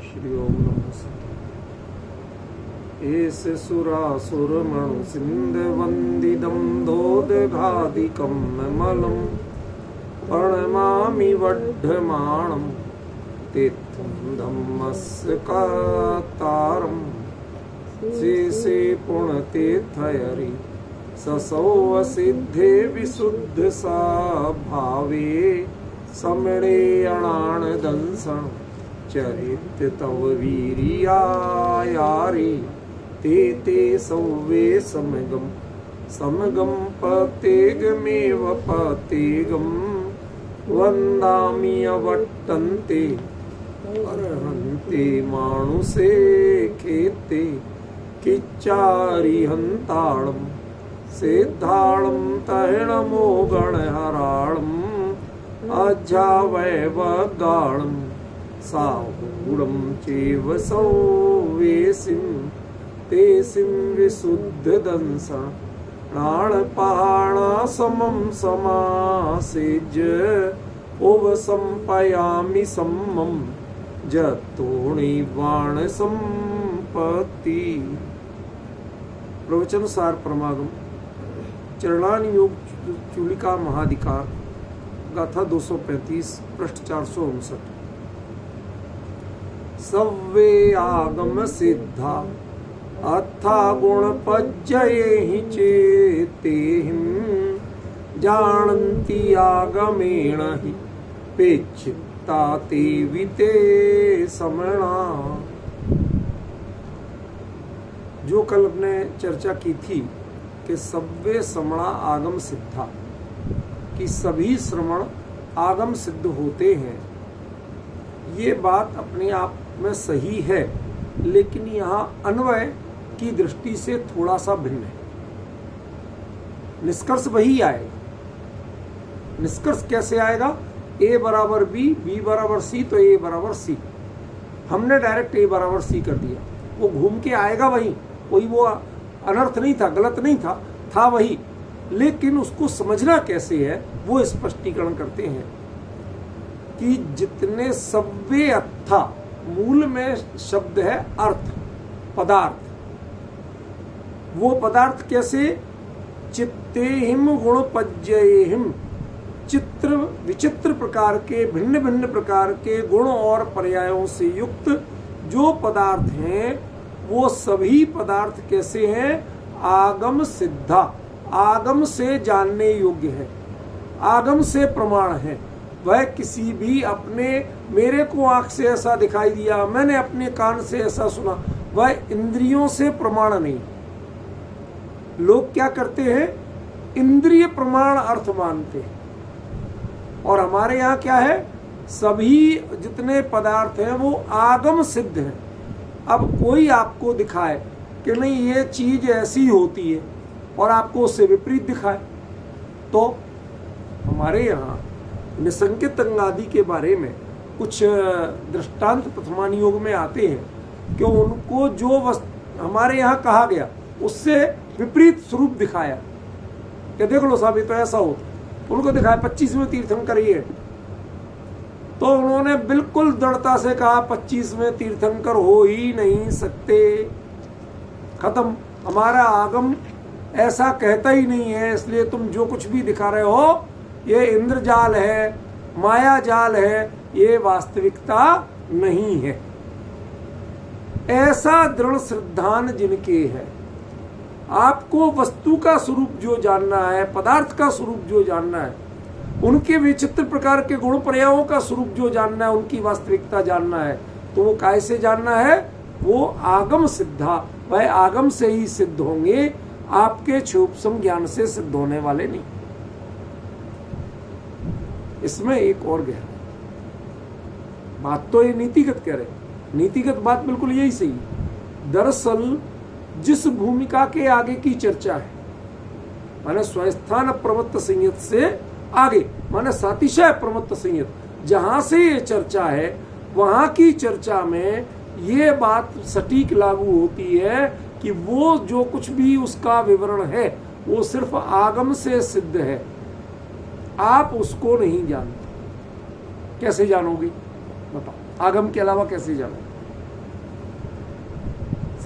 श्री ओम नमः एस सुरासुर मणु सिंध वंदिदं दोदघादिकं मलम प्रणमामि वड्ढमाणं तीर्थं धम्मस्कातारं शेषे पुण्यतीर्थयरि ससौ सिद्धे विशुद्ध सा भावे समणे अणान दंसन चरित तव वीरियायारि ते सौवे समगम पतेगमेव पतेगम वंदामि अवट्टन्ते अर्हन्ते मानुषे खेते किच्चारिहन्ताळं सिद्धाळं तैणमो गणहराळं अजावैवगाळं साहूढं चैव सौवेसिं तेसिं विशुद्धदंसं प्राणपाणासमं समासेज्य उपसंपयामि सम्मं जतोणिवाण संपत्ति। प्रवचन सार परमागम चरणान योग चूलिका महाधिकार गाथा 235 पृष्ठ 459। सव्वे आगम सिद्धा अथा गुण पज्जये हि चेतेहिं जानन्ति आगमेण हि पेच्छिता ते विते समणा। जो कल अपने चर्चा की थी कि सव्वे श्रमणा आगम सिद्धा, कि सभी श्रवण आगम सिद्ध होते हैं, ये बात अपने आप में सही है, लेकिन यहाँ अन्वय की दृष्टि से थोड़ा सा भिन्न है। निष्कर्ष वही आएगा। निष्कर्ष कैसे आएगा? ए बराबर बी, बी बराबर सी, तो ए बराबर सी। हमने डायरेक्ट ए बराबर सी कर दिया, वो घूम के आएगा वही, कोई वो अनर्थ नहीं था, गलत नहीं था वही, लेकिन उसको समझना कैसे है वो स्पष्टीकरण करते हैं कि जितने सव्वे अथा, मूल में शब्द है अर्थ, पदार्थ। वो पदार्थ कैसे? चित्तेहिम गुण पज्जयेहिम, चित्र विचित्र प्रकार के, भिन्न भिन्न प्रकार के गुण और पर्यायों से युक्त जो पदार्थ हैं, वो सभी पदार्थ कैसे हैं? आगम सिद्धा, आगम से जानने योग्य है, आगम से प्रमाण है। वह किसी भी अपने, मेरे को आंख से ऐसा दिखाई दिया, मैंने अपने कान से ऐसा सुना, वह इंद्रियों से प्रमाण नहीं। लोग क्या करते हैं? इंद्रिय प्रमाण अर्थ मानते हैं, और हमारे यहाँ क्या है? सभी जितने पदार्थ हैं वो आगम सिद्ध हैं। अब कोई आपको दिखाए कि नहीं ये चीज ऐसी होती है, और आपको उससे विपरीत दिखाए, तो हमारे यहाँ निसंकेत अंगादि के बारे में कुछ दृष्टांत प्रथमान योग में आते हैं कि उनको जो हमारे यहाँ कहा गया उससे विपरीत स्वरूप दिखाया कि देख लो साहब ये तो ऐसा हो। उनको दिखाया 25वें तीर्थंकर ये, तो उन्होंने बिल्कुल दृढ़ता से कहा 25वें तीर्थंकर हो ही नहीं सकते, खत्म, हमारा आगम ऐसा कहता ही नहीं है, इसलिए तुम जो कुछ भी दिखा रहे हो ये इंद्रजाल है, माया जाल है, ये वास्तविकता नहीं है। ऐसा दृढ़ श्रद्धान जिनके है, आपको वस्तु का स्वरूप जो जानना है, पदार्थ का स्वरूप जो जानना है, उनके विचित्र प्रकार के गुण पर्यायों का स्वरूप जो जानना है, उनकी वास्तविकता जानना है, तो वो कैसे जानना है? वो आगम सिद्धा, वह आगम से ही सिद्ध होंगे, आपके क्षोभसम ज्ञान से सिद्ध होने वाले नहीं। इसमें एक और गहराई, बात तो ये नीतिगत कह रहे, नीतिगत बात बिल्कुल यही सही है। दरअसल जिस भूमिका के आगे की चर्चा है, माने स्वस्थान प्रवत्त संयत से आगे, माने सातिशय प्रवत्त संयत, जहां से ये चर्चा है वहां की चर्चा में ये बात सटीक लागू होती है कि वो जो कुछ भी उसका विवरण है वो सिर्फ आगम से सिद्ध है, आप उसको नहीं जानते। कैसे जानोगे? बताओ, आगम के अलावा कैसे जानोगे?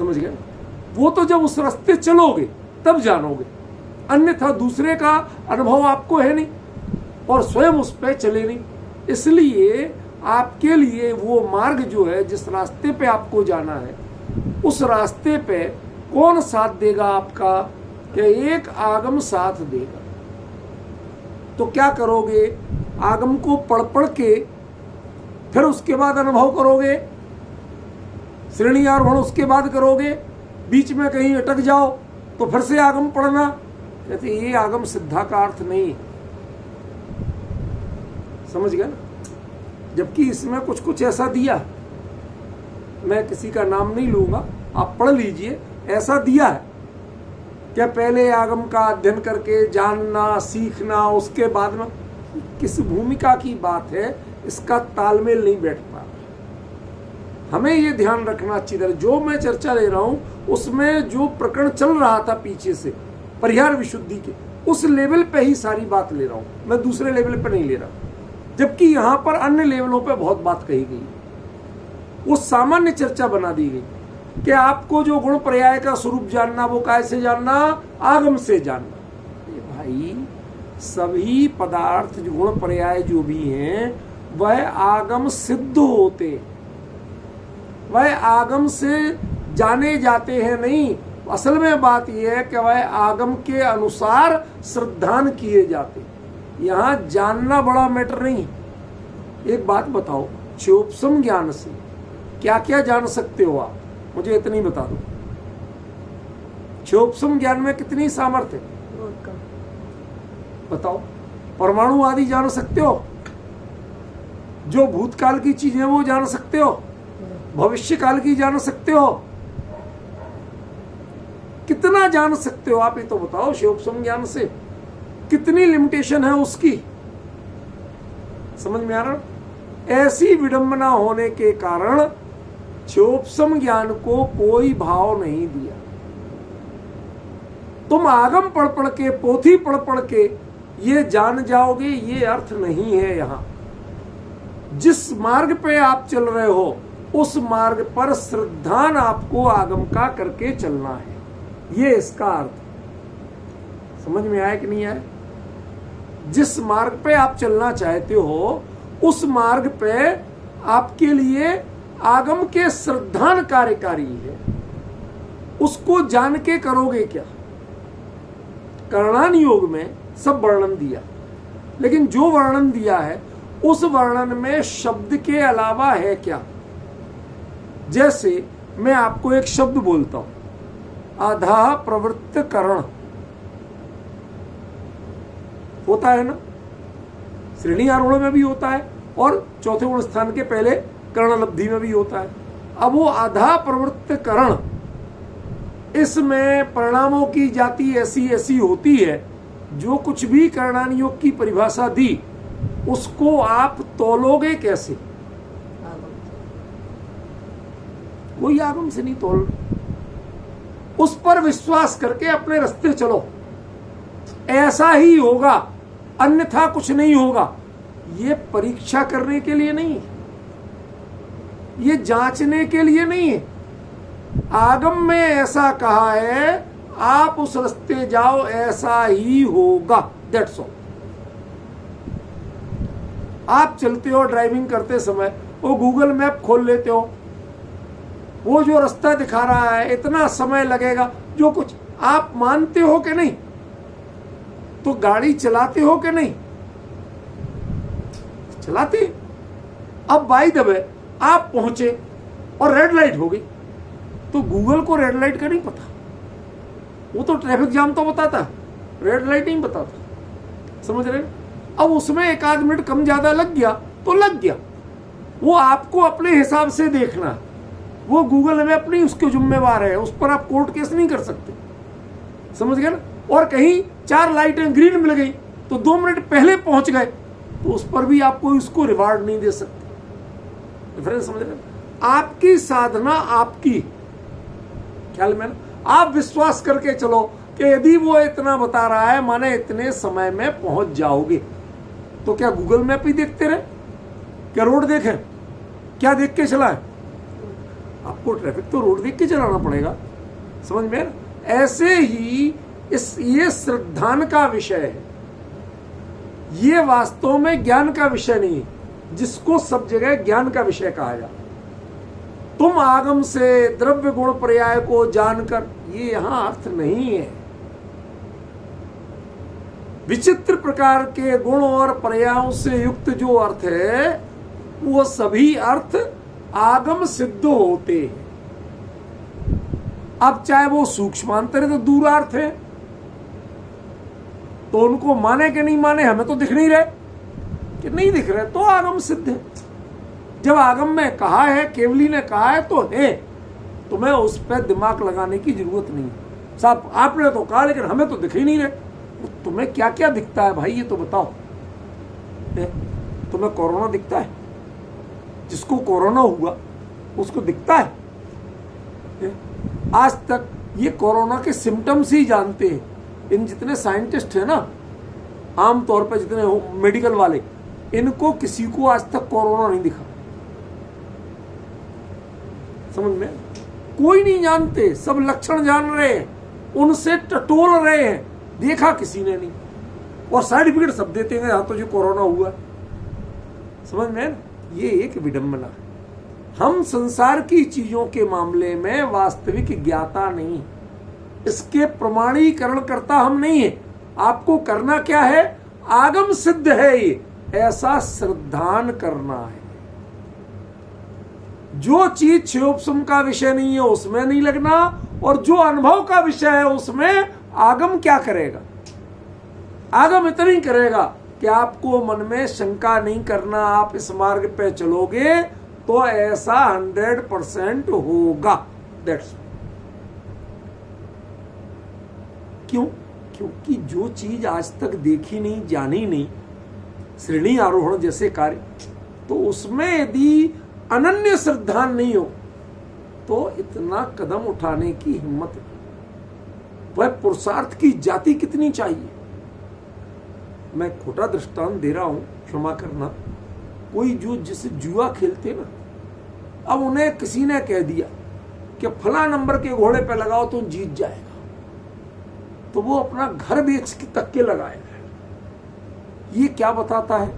समझ गए? वो तो जब उस रास्ते चलोगे तब जानोगे, अन्यथा दूसरे का अनुभव आपको है नहीं और स्वयं उस पर चले नहीं। इसलिए आपके लिए वो मार्ग जो है, जिस रास्ते पे आपको जाना है, उस रास्ते पे कौन साथ देगा आपका? कि एक आगम साथ देगा। तो क्या करोगे? आगम को पढ़ पढ़ के फिर उसके बाद अनुभव करोगे, श्रेणी आरोहण उसके बाद करोगे, बीच में कहीं अटक जाओ तो फिर से आगम पढ़ना। कहते ये आगम सिद्धा का अर्थ नहीं, समझ गए ना? जबकि इसमें कुछ कुछ ऐसा दिया, मैं किसी का नाम नहीं लूंगा, आप पढ़ लीजिए, ऐसा दिया है क्या पहले आगम का अध्ययन करके जानना सीखना, उसके बाद में किस भूमिका की बात है, इसका तालमेल नहीं बैठ पा। हमें ये ध्यान रखना अच्छी तरह, जो मैं चर्चा ले रहा हूं उसमें जो प्रकरण चल रहा था पीछे से परिहार विशुद्धि के, उस लेवल पे ही सारी बात ले रहा हूं, मैं दूसरे लेवल पे नहीं ले रहा। जबकि यहां पर अन्य लेवलों पे बहुत बात कही गई, वो सामान्य चर्चा बना दी गई कि आपको जो गुण पर्याय का स्वरूप जानना, वो कैसे जानना? आगम से जानना। भाई सभी पदार्थ जो गुण पर्याय जो भी हैं वह आगम सिद्ध होते, वह आगम से जाने जाते हैं नहीं। असल में बात यह है कि वह आगम के अनुसार श्रद्धान किए जाते। यहाँ जानना बड़ा मैटर नहीं। एक बात बताओ, चोपसम ज्ञान से क्या क्या जान सकते हो आप? मुझे इतनी बता दो, चोपसम ज्ञान में कितनी सामर्थ्य है? बताओ। परमाणु आदि जान सकते हो? जो भूतकाल की चीजें वो जान सकते हो? भविष्य काल की जान सकते हो? कितना जान सकते हो आप, ये तो बताओ। चोपसम ज्ञान से कितनी लिमिटेशन है उसकी, समझ में आ रहा? ऐसी विडंबना होने के कारण चोपसम ज्ञान को कोई भाव नहीं दिया। तुम आगम पढ़ पढ़ के, पोथी पढ़ पढ़ के ये जान जाओगे, ये अर्थ नहीं है। यहां जिस मार्ग पे आप चल रहे हो उस मार्ग पर श्रद्धान आपको आगम का करके चलना है, ये इसका अर्थ। समझ में आया कि नहीं आया? जिस मार्ग पे आप चलना चाहते हो उस मार्ग पे आपके लिए आगम के श्रद्धान कार्यकारी है। उसको जान के करोगे क्या? करणान योग में सब वर्णन दिया, लेकिन जो वर्णन दिया है उस वर्णन में शब्द के अलावा है क्या? जैसे मैं आपको एक शब्द बोलता हूं, आधा प्रवृत्त करण, होता है ना? श्रेणी आरोहण में भी होता है और चौथे गुण स्थान के पहले करणलब्धि में भी होता है। अब वो आधा प्रवृत्त करण, इसमें परिणामों की जाति ऐसी ऐसी होती है, जो कुछ भी करणान योग की परिभाषा दी उसको आप तोलोगे कैसे? कोई आगम से नहीं तोल। उस पर विश्वास करके अपने रास्ते चलो, ऐसा ही होगा, अन्यथा कुछ नहीं होगा। ये परीक्षा करने के लिए नहीं, ये जांचने के लिए नहीं है। आगम में ऐसा कहा है, आप उस रास्ते जाओ, ऐसा ही होगा, दैट्स ऑल। आप चलते हो, ड्राइविंग करते समय वो गूगल मैप खोल लेते हो, वो जो रास्ता दिखा रहा है इतना समय लगेगा, जो कुछ आप मानते हो कि नहीं? तो गाड़ी चलाते हो कि नहीं? चलाते। अब बाय द वे आप पहुंचे और रेड लाइट हो गई, तो गूगल को रेड लाइट का नहीं पता, वो तो ट्रैफिक जाम तो बताता, रेड लाइट नहीं बताता। समझ रहे? अब उसमें एक आध मिनट कम ज्यादा लग गया तो लग गया, वो आपको अपने हिसाब से देखना है। वो गूगल में अपनी उसके जिम्मेवार है, उस पर आप कोर्ट केस नहीं कर सकते। समझ गए ना? और कहीं 4 लाइटें ग्रीन मिल गई तो 2 मिनट पहले पहुंच गए, तो उस पर भी आपको उसको रिवार्ड नहीं दे सकते। डिफरेंस समझ रहे? आपकी साधना आपकी, ख्याल में ना? आप विश्वास करके चलो कि यदि वो इतना बता रहा है माने इतने समय में पहुंच जाओगे, तो क्या गूगल मैप ही देखते रहे? क्या रोड देखें? क्या देख के चला है? आपको ट्रैफिक तो रोड देख के चलाना पड़ेगा, समझ में। ऐसे ही ये श्रद्धान का विषय है, ये वास्तव में ज्ञान का विषय नहीं है, जिसको सब जगह ज्ञान का विषय कहा जाता। तुम आगम से द्रव्य गुण पर्याय को जानकर, ये यहां अर्थ नहीं है। विचित्र प्रकार के गुण और पर्यायों से युक्त जो अर्थ है, वो सभी अर्थ आगम सिद्ध होते हैं। अब चाहे वो सूक्ष्मांतर तो दूरार्थ है, तो उनको माने कि नहीं माने, हमें तो दिख नहीं रहे कि नहीं दिख रहे, तो आगम सिद्ध है। जब आगम में कहा है, केवली ने कहा है, तो है, तुम्हें उस पर दिमाग लगाने की जरूरत नहीं है। साहब आपने तो कहा, लेकिन हमें तो दिख ही नहीं रहे। तुम्हें क्या क्या दिखता है भाई, ये तो बताओ। तुम्हें कोरोना दिखता है? जिसको कोरोना हुआ उसको दिखता है? आज तक ये कोरोना के सिम्टम्स ही जानते हैं इन जितने साइंटिस्ट हैं ना, आमतौर पर जितने मेडिकल वाले, इनको किसी को आज तक कोरोना नहीं दिखा। समझ में? कोई नहीं जानते, सब लक्षण जान रहे हैं, उनसे टटोल रहे हैं, देखा किसी ने नहीं, और सर्टिफिकेट सब देते हैं यहां तो जो कोरोना हुआ। समझ में? ये एक विडंबना है। हम संसार की चीजों के मामले में वास्तविक ज्ञाता नहीं, इसके प्रमाणीकरण करता हम नहीं है। आपको करना क्या है? आगम सिद्ध है ये, ऐसा श्रद्धान करना है। जो चीज क्षयोपशम का विषय नहीं है उसमें नहीं लगना, और जो अनुभव का विषय है उसमें आगम क्या करेगा? आगम इतना ही करेगा कि आपको मन में शंका नहीं करना, आप इस मार्ग पे चलोगे तो ऐसा 100% होगा। दैट्स क्यों? क्योंकि जो चीज आज तक देखी नहीं, जानी नहीं, श्रेणी आरोहण जैसे कार्य, तो उसमें यदि अनन्य श्रद्धा नहीं हो तो इतना कदम उठाने की हिम्मत नहीं। वह पुरुषार्थ की जाति कितनी चाहिए। मैं खोटा दृष्टांत दे रहा हूं, क्षमा करना। कोई जो जिसे जुआ खेलते ना, अब उन्हें किसी ने कह दिया कि फला नंबर के घोड़े पे लगाओ तो जीत जाएगा, तो वो अपना घर बेच के तक के लगाएगा। ये क्या बताता है?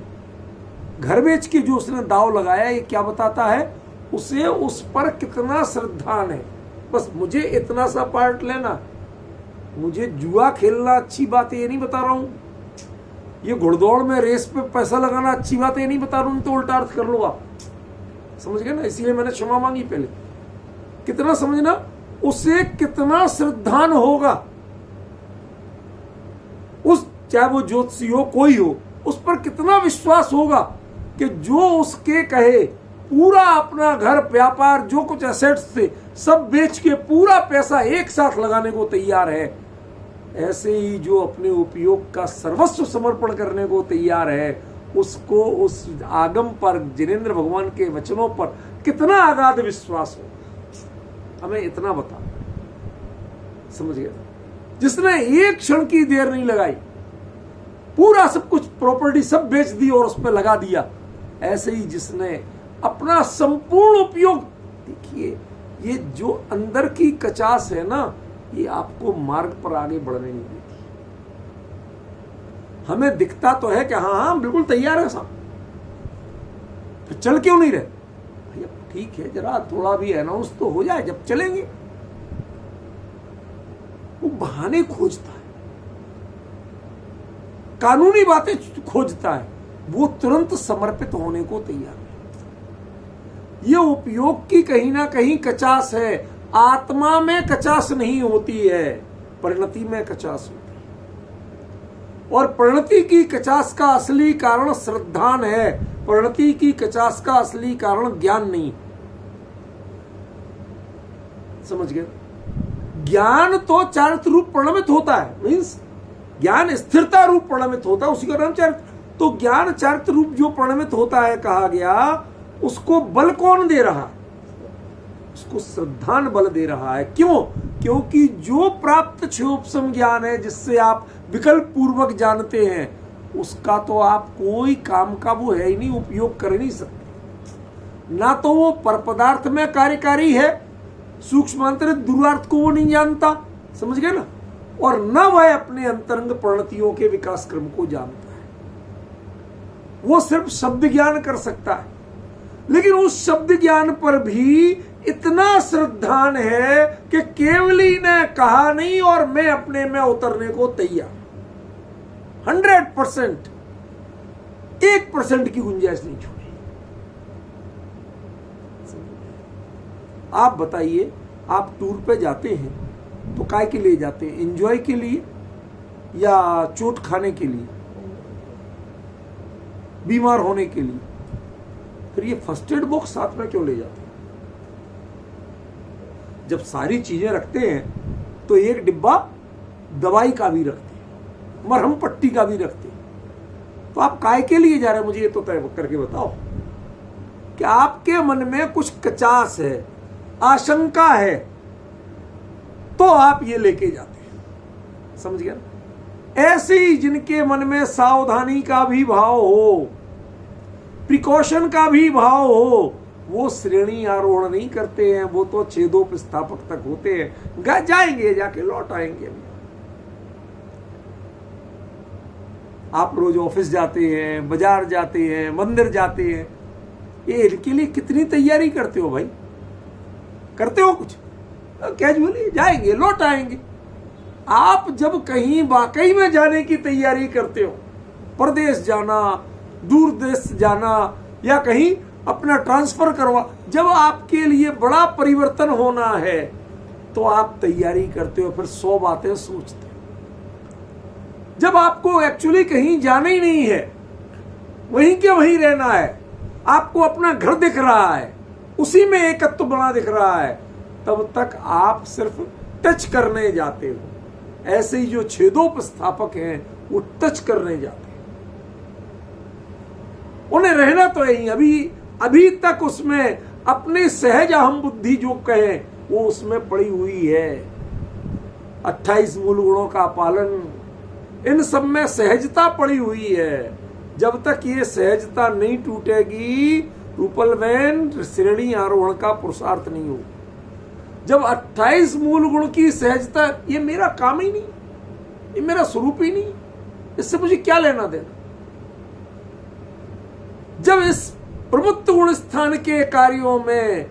घर बेच के जो उसने दाव लगाया, ये क्या बताता है? उसे उस पर कितना श्रद्धान है। बस मुझे इतना सा पार्ट लेना, मुझे जुआ खेलना अच्छी बात है ये नहीं बता रहा हूं, ये घुड़दौड़ में रेस पे पैसा लगाना अच्छी बात है ये नहीं बता रहा हूं, तो उल्टा अर्थ कर लो आप। समझ गए ना? इसीलिए मैंने क्षमा मांगी पहले। कितना समझना, उसे कितना श्रद्धान होगा, उस चाहे वो ज्योतिषी हो कोई हो, उस पर कितना विश्वास होगा कि जो उसके कहे पूरा अपना घर व्यापार जो कुछ एसेट्स थे सब बेच के पूरा पैसा एक साथ लगाने को तैयार है। ऐसे ही जो अपने उपयोग का सर्वस्व समर्पण करने को तैयार है, उसको उस आगम पर, जिनेंद्र भगवान के वचनों पर कितना अगाध विश्वास हो। हमें इतना बता, समझ गया? जिसने एक क्षण की देर नहीं लगाई, पूरा सब कुछ प्रॉपर्टी सब बेच दी और उस पर लगा दिया। ऐसे ही जिसने अपना संपूर्ण उपयोग, देखिए ये जो अंदर की कचास है ना, ये आपको मार्ग पर आगे बढ़ने नहीं देती। हमें दिखता तो है कि हाँ बिल्कुल तैयार है साहब, तो चल क्यों नहीं रहे भैया? ठीक है, जरा थोड़ा भी अनाउंस तो हो जाए जब चलेंगे। वो बहाने खोजता है, कानूनी बातें खोजता है, वो तुरंत समर्पित होने को तैयार है। ये उपयोग की कहीं ना कहीं कचास है। आत्मा में कचास नहीं होती है, परिणति में कचास होती है। और परिणति की कचास का असली कारण श्रद्धान है, परिणति की कचास का असली कारण ज्ञान नहीं। समझ गए? ज्ञान तो चारित्र रूप परिणमित होता है, मीन्स ज्ञान स्थिरता रूप परिणमित होता है, उसी का नाम चारित्र। तो ज्ञान चारित्र रूप जो परिणमित होता है कहा गया, उसको बल कौन दे रहा है? उसको श्रद्धान बल दे रहा है। क्यों? क्योंकि जो प्राप्त क्षयोपशम ज्ञान है, जिससे आप विकल्प पूर्वक जानते हैं, उसका तो आप कोई काम का वो है ही नहीं, उपयोग कर नहीं सकते। ना तो वो पर पदार्थ में कार्यकारी है, सूक्ष्मांतरित दूरार्थ को वो नहीं जानता, समझ गए ना, और न वह अपने अंतरंग प्रणतियों के विकास क्रम को जानता है। वो सिर्फ शब्द ज्ञान कर सकता है, लेकिन उस शब्द ज्ञान पर भी इतना श्रद्धान है कि केवली ने कहा नहीं और मैं अपने में उतरने को तैयार। 100%, 1% की गुंजाइश नहीं छोड़ी। आप बताइए, आप टूर पे जाते हैं तो काय के लिए जाते हैं? एंजॉय के लिए या चोट खाने के लिए, बीमार होने के लिए? फिर ये फर्स्ट एड बॉक्स साथ में क्यों ले जाते हैं? जब सारी चीजें रखते हैं तो एक डिब्बा दवाई का भी रखते हैं, मरहम पट्टी का भी रखते हैं। तो आप काय के लिए जा रहे हैं, मुझे ये तो तय करके बताओ कि आपके मन में कुछ कचास है, आशंका है, तो आप ये लेके जाते हैं, समझ गया? ऐसे ही जिनके मन में सावधानी का भी भाव हो, प्रिकॉशन का भी भाव हो, वो श्रेणी आरोहण नहीं करते हैं, वो तो छेदोपस्थापक तक होते हैं, जाएंगे जाके लौट आएंगे। आप रोज ऑफिस जाते हैं, बाजार जाते हैं, मंदिर जाते हैं, ये इनके लिए कितनी तैयारी करते हो भाई? करते हो कुछ? कैजुअली जाएंगे लौट आएंगे। आप जब कहीं वाकई में जाने की तैयारी करते हो, प्रदेश जाना, दूर देश जाना, या कहीं अपना ट्रांसफर करवा, जब आपके लिए बड़ा परिवर्तन होना है तो आप तैयारी करते हो, फिर 100 बातें सोचते हो। जब आपको एक्चुअली कहीं जाना ही नहीं है, वहीं के वहीं रहना है, आपको अपना घर दिख रहा है, उसी में एकत्व बना दिख रहा है, तब तक आप सिर्फ टच करने जाते हो। ऐसे ही जो छेदोपस्थापक हैं वो टच करने जाते हैं, उन्हें रहना तो यही, अभी तक उसमें अपने सहज अहम बुद्धि जो कहे वो उसमें पड़ी हुई है। 28 मूल गुणों का पालन, इन सब में सहजता पड़ी हुई है। जब तक ये सहजता नहीं टूटेगी, रूपलवैन श्रेणी आरोहण का पुरुषार्थ नहीं हो। जब 28 मूल गुण की सहजता, ये मेरा काम ही नहीं, ये मेरा स्वरूप ही नहीं, इससे मुझे क्या लेना देना। जब इस प्रमुख गुण स्थान के कार्यों में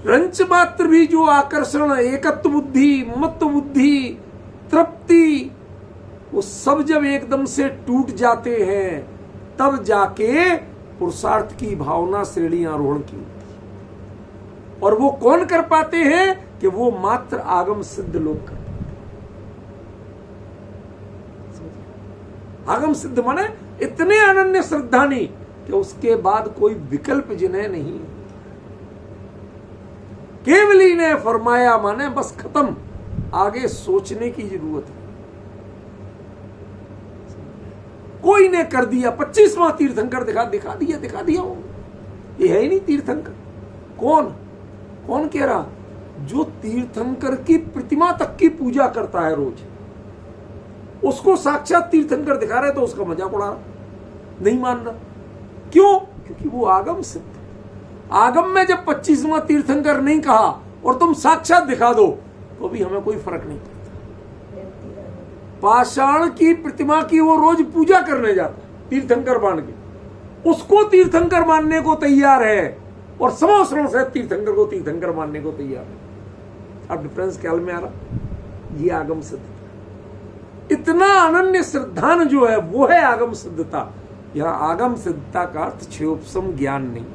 रंच मात्र भी जो आकर्षण, एकत्व बुद्धि, मत बुद्धि, तृप्ति, वो सब जब एकदम से टूट जाते हैं, तब जाके पुरुषार्थ की भावना श्रेणी आरोहण की होती है। और वो कौन कर पाते हैं? कि वो मात्र आगम सिद्ध लोग कर पाते हैं। आगम सिद्ध माने इतने अनन्य श्रद्धानी कि उसके बाद कोई विकल्प जिन्हें नहीं। केवली ने फरमाया माने बस खत्म, आगे सोचने की जरूरत है। कोई ने कर दिया, 25वां तीर्थंकर दिखा दिया वो, ये है ही नहीं तीर्थंकर। कौन कह रहा? जो तीर्थंकर की प्रतिमा तक की पूजा करता है रोज, उसको साक्षात तीर्थंकर दिखा रहे तो उसका मजाक उड़ा रहा, नहीं मान रहा। क्यों? क्योंकि वो आगम सिद्ध। आगम में जब 25वां तीर्थंकर नहीं कहा और तुम साक्षात दिखा दो तो भी हमें कोई फर्क नहीं पड़ता। पाषाण की प्रतिमा की वो रोज पूजा करने जाता तीर्थंकर मान के, उसको तीर्थंकर मानने को तैयार है, और समोसरों से तीर्थंकर को तीर्थंकर मानने को तैयार है। अब डिफरेंस ख्याल में आ रहा? ये आगम सिद्धता। इतना अनन्य श्रद्धान जो है वो है आगम सिद्धता। यह आगम सिद्धता का अर्थ क्षयोपम ज्ञान नहीं।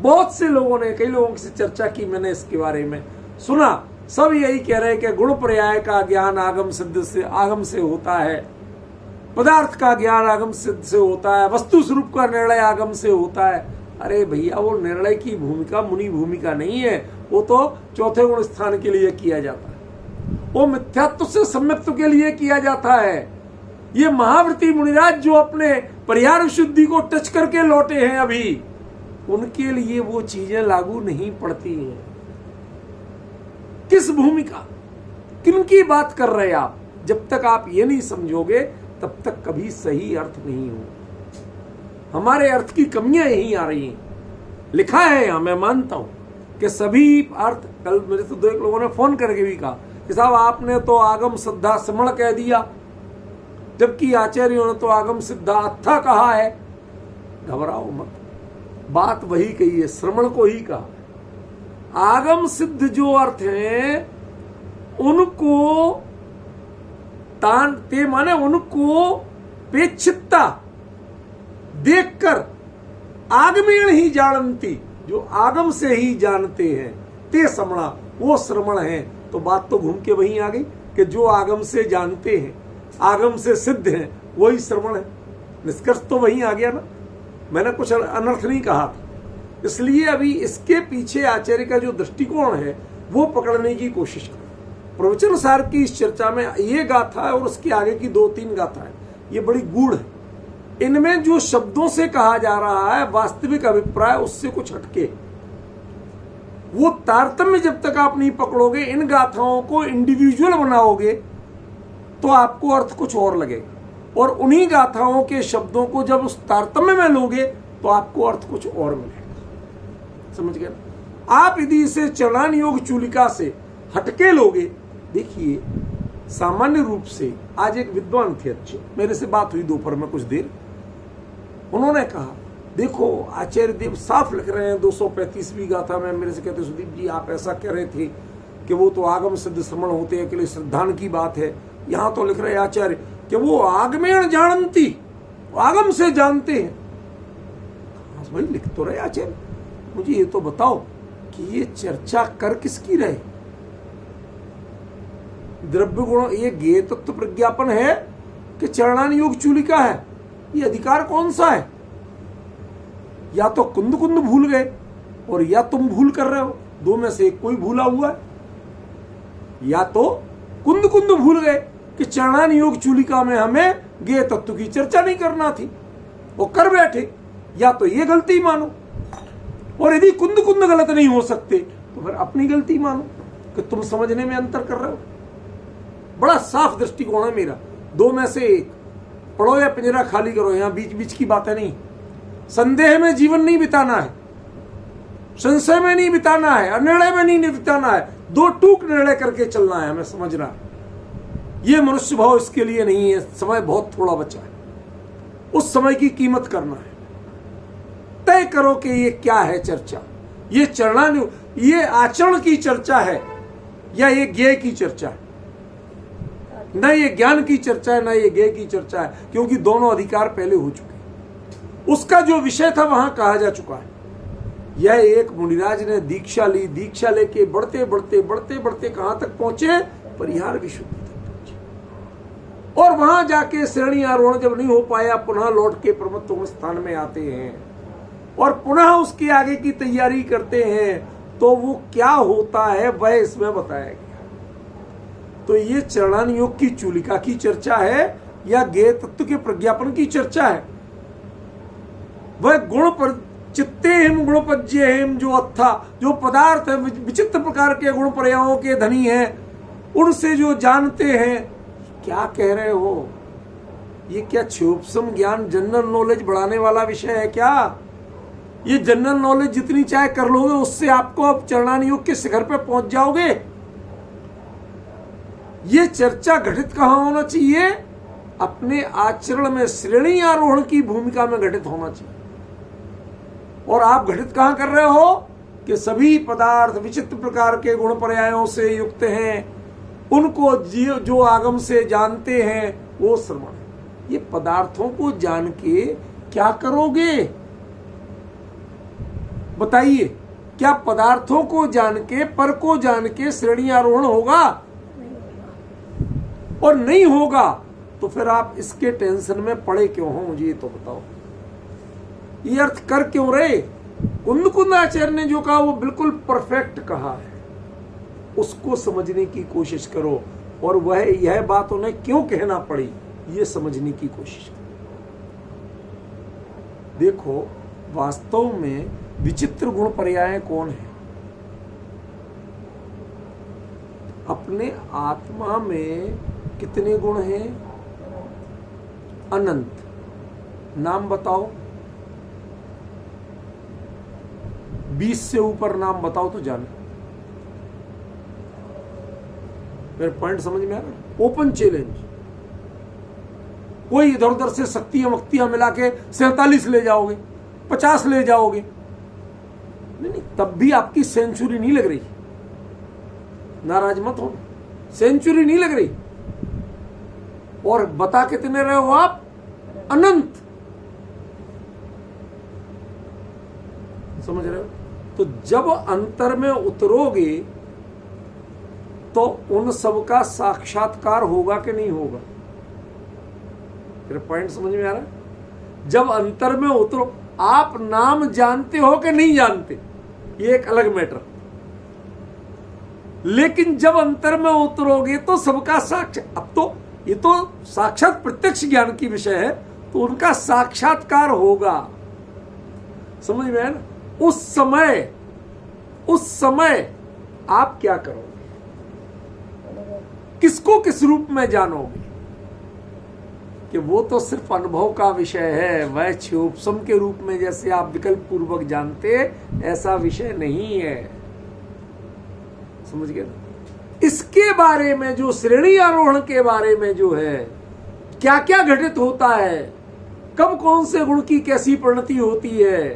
बहुत से लोगों ने, कई लोगों से चर्चा की मैंने इसके बारे में, सुना, सब यही कह रहे हैं कि गुण पर्याय का ज्ञान आगम से होता है, पदार्थ का ज्ञान आगम सिद्ध से होता है, वस्तु स्वरूप का निर्णय आगम से होता है। अरे भैया, वो निर्णय की भूमिका मुनि भूमिका नहीं है, वो तो चौथे गुण स्थान के लिए किया जाता है, वो मिथ्यात्व से सम्यक्त्व के लिए किया जाता है। ये महाव्रती मुनिराज जो अपने परिहार शुद्धि को टच करके लौटे हैं अभी, उनके लिए वो चीजें लागू नहीं पड़ती हैं। किस भूमिका, किनकी बात कर रहे हैं आप? जब तक आप ये नहीं समझोगे तब तक कभी सही अर्थ नहीं हो। हमारे अर्थ की कमियां यही आ रही हैं। लिखा है यहां, मैं मानता हूं कि सभी अर्थ, कल मेरे से दो एक लोगों ने फोन करके भी कहा कि साहब आपने तो आगम सिद्धा श्रमण कह दिया, जबकि आचार्यों ने तो आगम सिद्धा अत्था कहा है। घबराओ मत, बात वही कही है, श्रमण को ही कहा। आगम सिद्ध जो अर्थ हैं उनको तानते माने उनको पेक्षितता देखकर आगमेण ही जानती, जो आगम से ही जानते हैं, ते श्रमणा, वो श्रमण है। तो बात तो घूम के वहीं आ गई कि जो आगम से जानते हैं, आगम से सिद्ध हैं, वही श्रमण है। निष्कर्ष तो वहीं आ गया ना, मैंने कुछ अनर्थ नहीं कहा था। इसलिए अभी इसके पीछे आचार्य का जो दृष्टिकोण है वो पकड़ने की कोशिश करो। प्रवचन सार की इस चर्चा में ये गाथा है और उसके आगे की 2-3 गाथाएं, ये बड़ी गूढ़ है। इनमें जो शब्दों से कहा जा रहा है वास्तविक अभिप्राय उससे कुछ हटके, वो तारतम्य जब तक आप नहीं पकड़ोगे, इन गाथाओं को इंडिविजुअल बनाओगे तो आपको अर्थ कुछ और लगेगा, और उन्हीं गाथाओं के शब्दों को जब उस तारतम्य में लोगे तो आपको अर्थ कुछ और मिलेगा। समझ गए? आप यदि इसे चरणान योग चूलिका से हटके लोगे, देखिए सामान्य रूप से आज एक विद्वान थे, अच्छे, मेरे से बात हुई दोपहर में कुछ देर, उन्होंने कहा देखो आचार्य देव साफ लिख रहे हैं 235वीं गाथा में। मेरे से कहते सुदीप जी आप ऐसा कह रहे थे कि वो तो आगम सिद्ध श्रमण होते हैं, के लिए श्रद्धान की बात है, यहाँ तो लिख रहे हैं आचार्य कि वो आगमेण जानती, आगम से जानते हैं। भाई लिख तो रहे आचार्य, मुझे ये तो बताओ कि ये चर्चा कर किसकी रहे? द्रव्य गुण ये ज्ञेय तत्व प्रज्ञापन है कि चरणान योग चूलिका है? ये अधिकार कौन सा है? या तो कुंद कुंद भूल गए और या तुम भूल कर रहे हो, दो में से एक कोई भूला हुआ है। या तो कुंद कुंद भूल गए कि चरणान योग चूलिका में हमें ज्ञेय तत्व की चर्चा नहीं करना थी, वो कर बैठे, या तो ये गलती मानो। और यदि कुंद कुंद गलत नहीं हो सकते तो फिर अपनी गलती मानो कि तुम समझने में अंतर कर रहे हो। बड़ा साफ दृष्टिकोण है मेरा, दो में से एक, पढ़ो या पिंजरा खाली करो, यहां बीच बीच की बातें नहीं। संदेह में जीवन नहीं बिताना है, संशय में नहीं बिताना है, अनिर्णय में नहीं बिताना है, दो टूक निर्णय करके चलना है, हमें समझना है। ये मनुष्य भाव इसके लिए नहीं है, समय बहुत थोड़ा बचा है, उस समय की कीमत करना है। तय करो कि ये क्या है चर्चा, ये चरणान, ये आचरण की चर्चा है या ये ज्ञेय की चर्चा है? न ये ज्ञान की चर्चा है, न ये ज्ञेय की चर्चा है, क्योंकि दोनों अधिकार पहले हो चुके हैं। उसका जो विषय था वहां कहा जा चुका है। यह एक मुनिराज ने दीक्षा ली, दीक्षा लेके बढ़ते बढ़ते बढ़ते बढ़ते कहां तक पहुंचे? परिहार विशुद्धि तक पहुंचे। और वहां जाके श्रेणी आरोहण जब नहीं हो पाया, पुनः लौट के प्रमत्व स्थान में आते हैं और पुनः उसके आगे की तैयारी करते हैं। तो वो क्या होता है वह इसमें बताया गया। तो ये चरणान योग की चूलिका की चर्चा है या ज्ञेय तत्व के प्रज्ञापन की चर्चा है? वह गुण पर चित्ते हिम गुणपज्य हिम, जो अत्था, जो पदार्थ है विचित्र प्रकार के गुण पर्यायों के धनी हैं, उनसे जो जानते हैं। क्या कह रहे हो? ये क्या क्षोभसम ज्ञान जनरल नॉलेज बढ़ाने वाला विषय है क्या? ये जनरल नॉलेज जितनी चाहे कर लोगे उससे आपको अब चरणान योग के शिखर पे पहुंच जाओगे। ये चर्चा घटित कहां होना चाहिए? अपने आचरण में श्रेणी आरोहण की भूमिका में घटित होना चाहिए। और आप घटित कहां कर रहे हो कि सभी पदार्थ विचित्र प्रकार के गुण पर्यायों से युक्त हैं, उनको जो आगम से जानते हैं वो श्रवण। ये पदार्थों को जान के क्या करोगे बताइए? क्या पदार्थों को जान के, पर को जान के श्रेणी आरोहण होगा? और नहीं होगा तो फिर आप इसके टेंशन में पड़े क्यों हो? मुझे ये तो बताओ, ये अर्थ कर क्यों रहे? कुंद कुंद आचार्य ने जो कहा वो बिल्कुल परफेक्ट कहा है, उसको समझने की कोशिश करो। और वह यह बात उन्हें क्यों कहना पड़ी ये समझने की कोशिश करो। देखो वास्तव में विचित्र गुण पर्याय कौन है? अपने आत्मा में कितने गुण हैं? अनंत। नाम बताओ। 20 से ऊपर नाम बताओ तो जाने। मेरे पॉइंट समझ में आ रहा? Open challenge. कोई इधर उधर से शक्तियां वक्तियां मिला के 47 ले जाओगे, 50 ले जाओगे, नहीं, तब भी आपकी सेंचुरी नहीं लग रही। नाराज मत हो, सेंचुरी नहीं लग रही। और बता कितने रहे हो आप? अनंत। समझ रहे हो? तो जब अंतर में उतरोगे तो उन सब का साक्षात्कार होगा कि नहीं होगा? मेरा पॉइंट समझ में आ रहा है? जब अंतर में उतरो, आप नाम जानते हो कि नहीं जानते, ये एक अलग मैटर। लेकिन जब अंतर में उतरोगे तो सबका साक्षात, अब तो ये तो साक्षात प्रत्यक्ष ज्ञान की विषय है, तो उनका साक्षात्कार होगा। समझ में है ना? उस समय आप क्या करोगे? किसको किस रूप में जानोगे? कि वो तो सिर्फ अनुभव का विषय है। वह क्षोभसम के रूप में जैसे आप विकल्प पूर्वक जानते, ऐसा विषय नहीं है। समझ गए? इसके बारे में जो श्रेणी आरोहण के बारे में जो है, क्या क्या घटित होता है, कब कौन से गुण की कैसी परिणति होती है,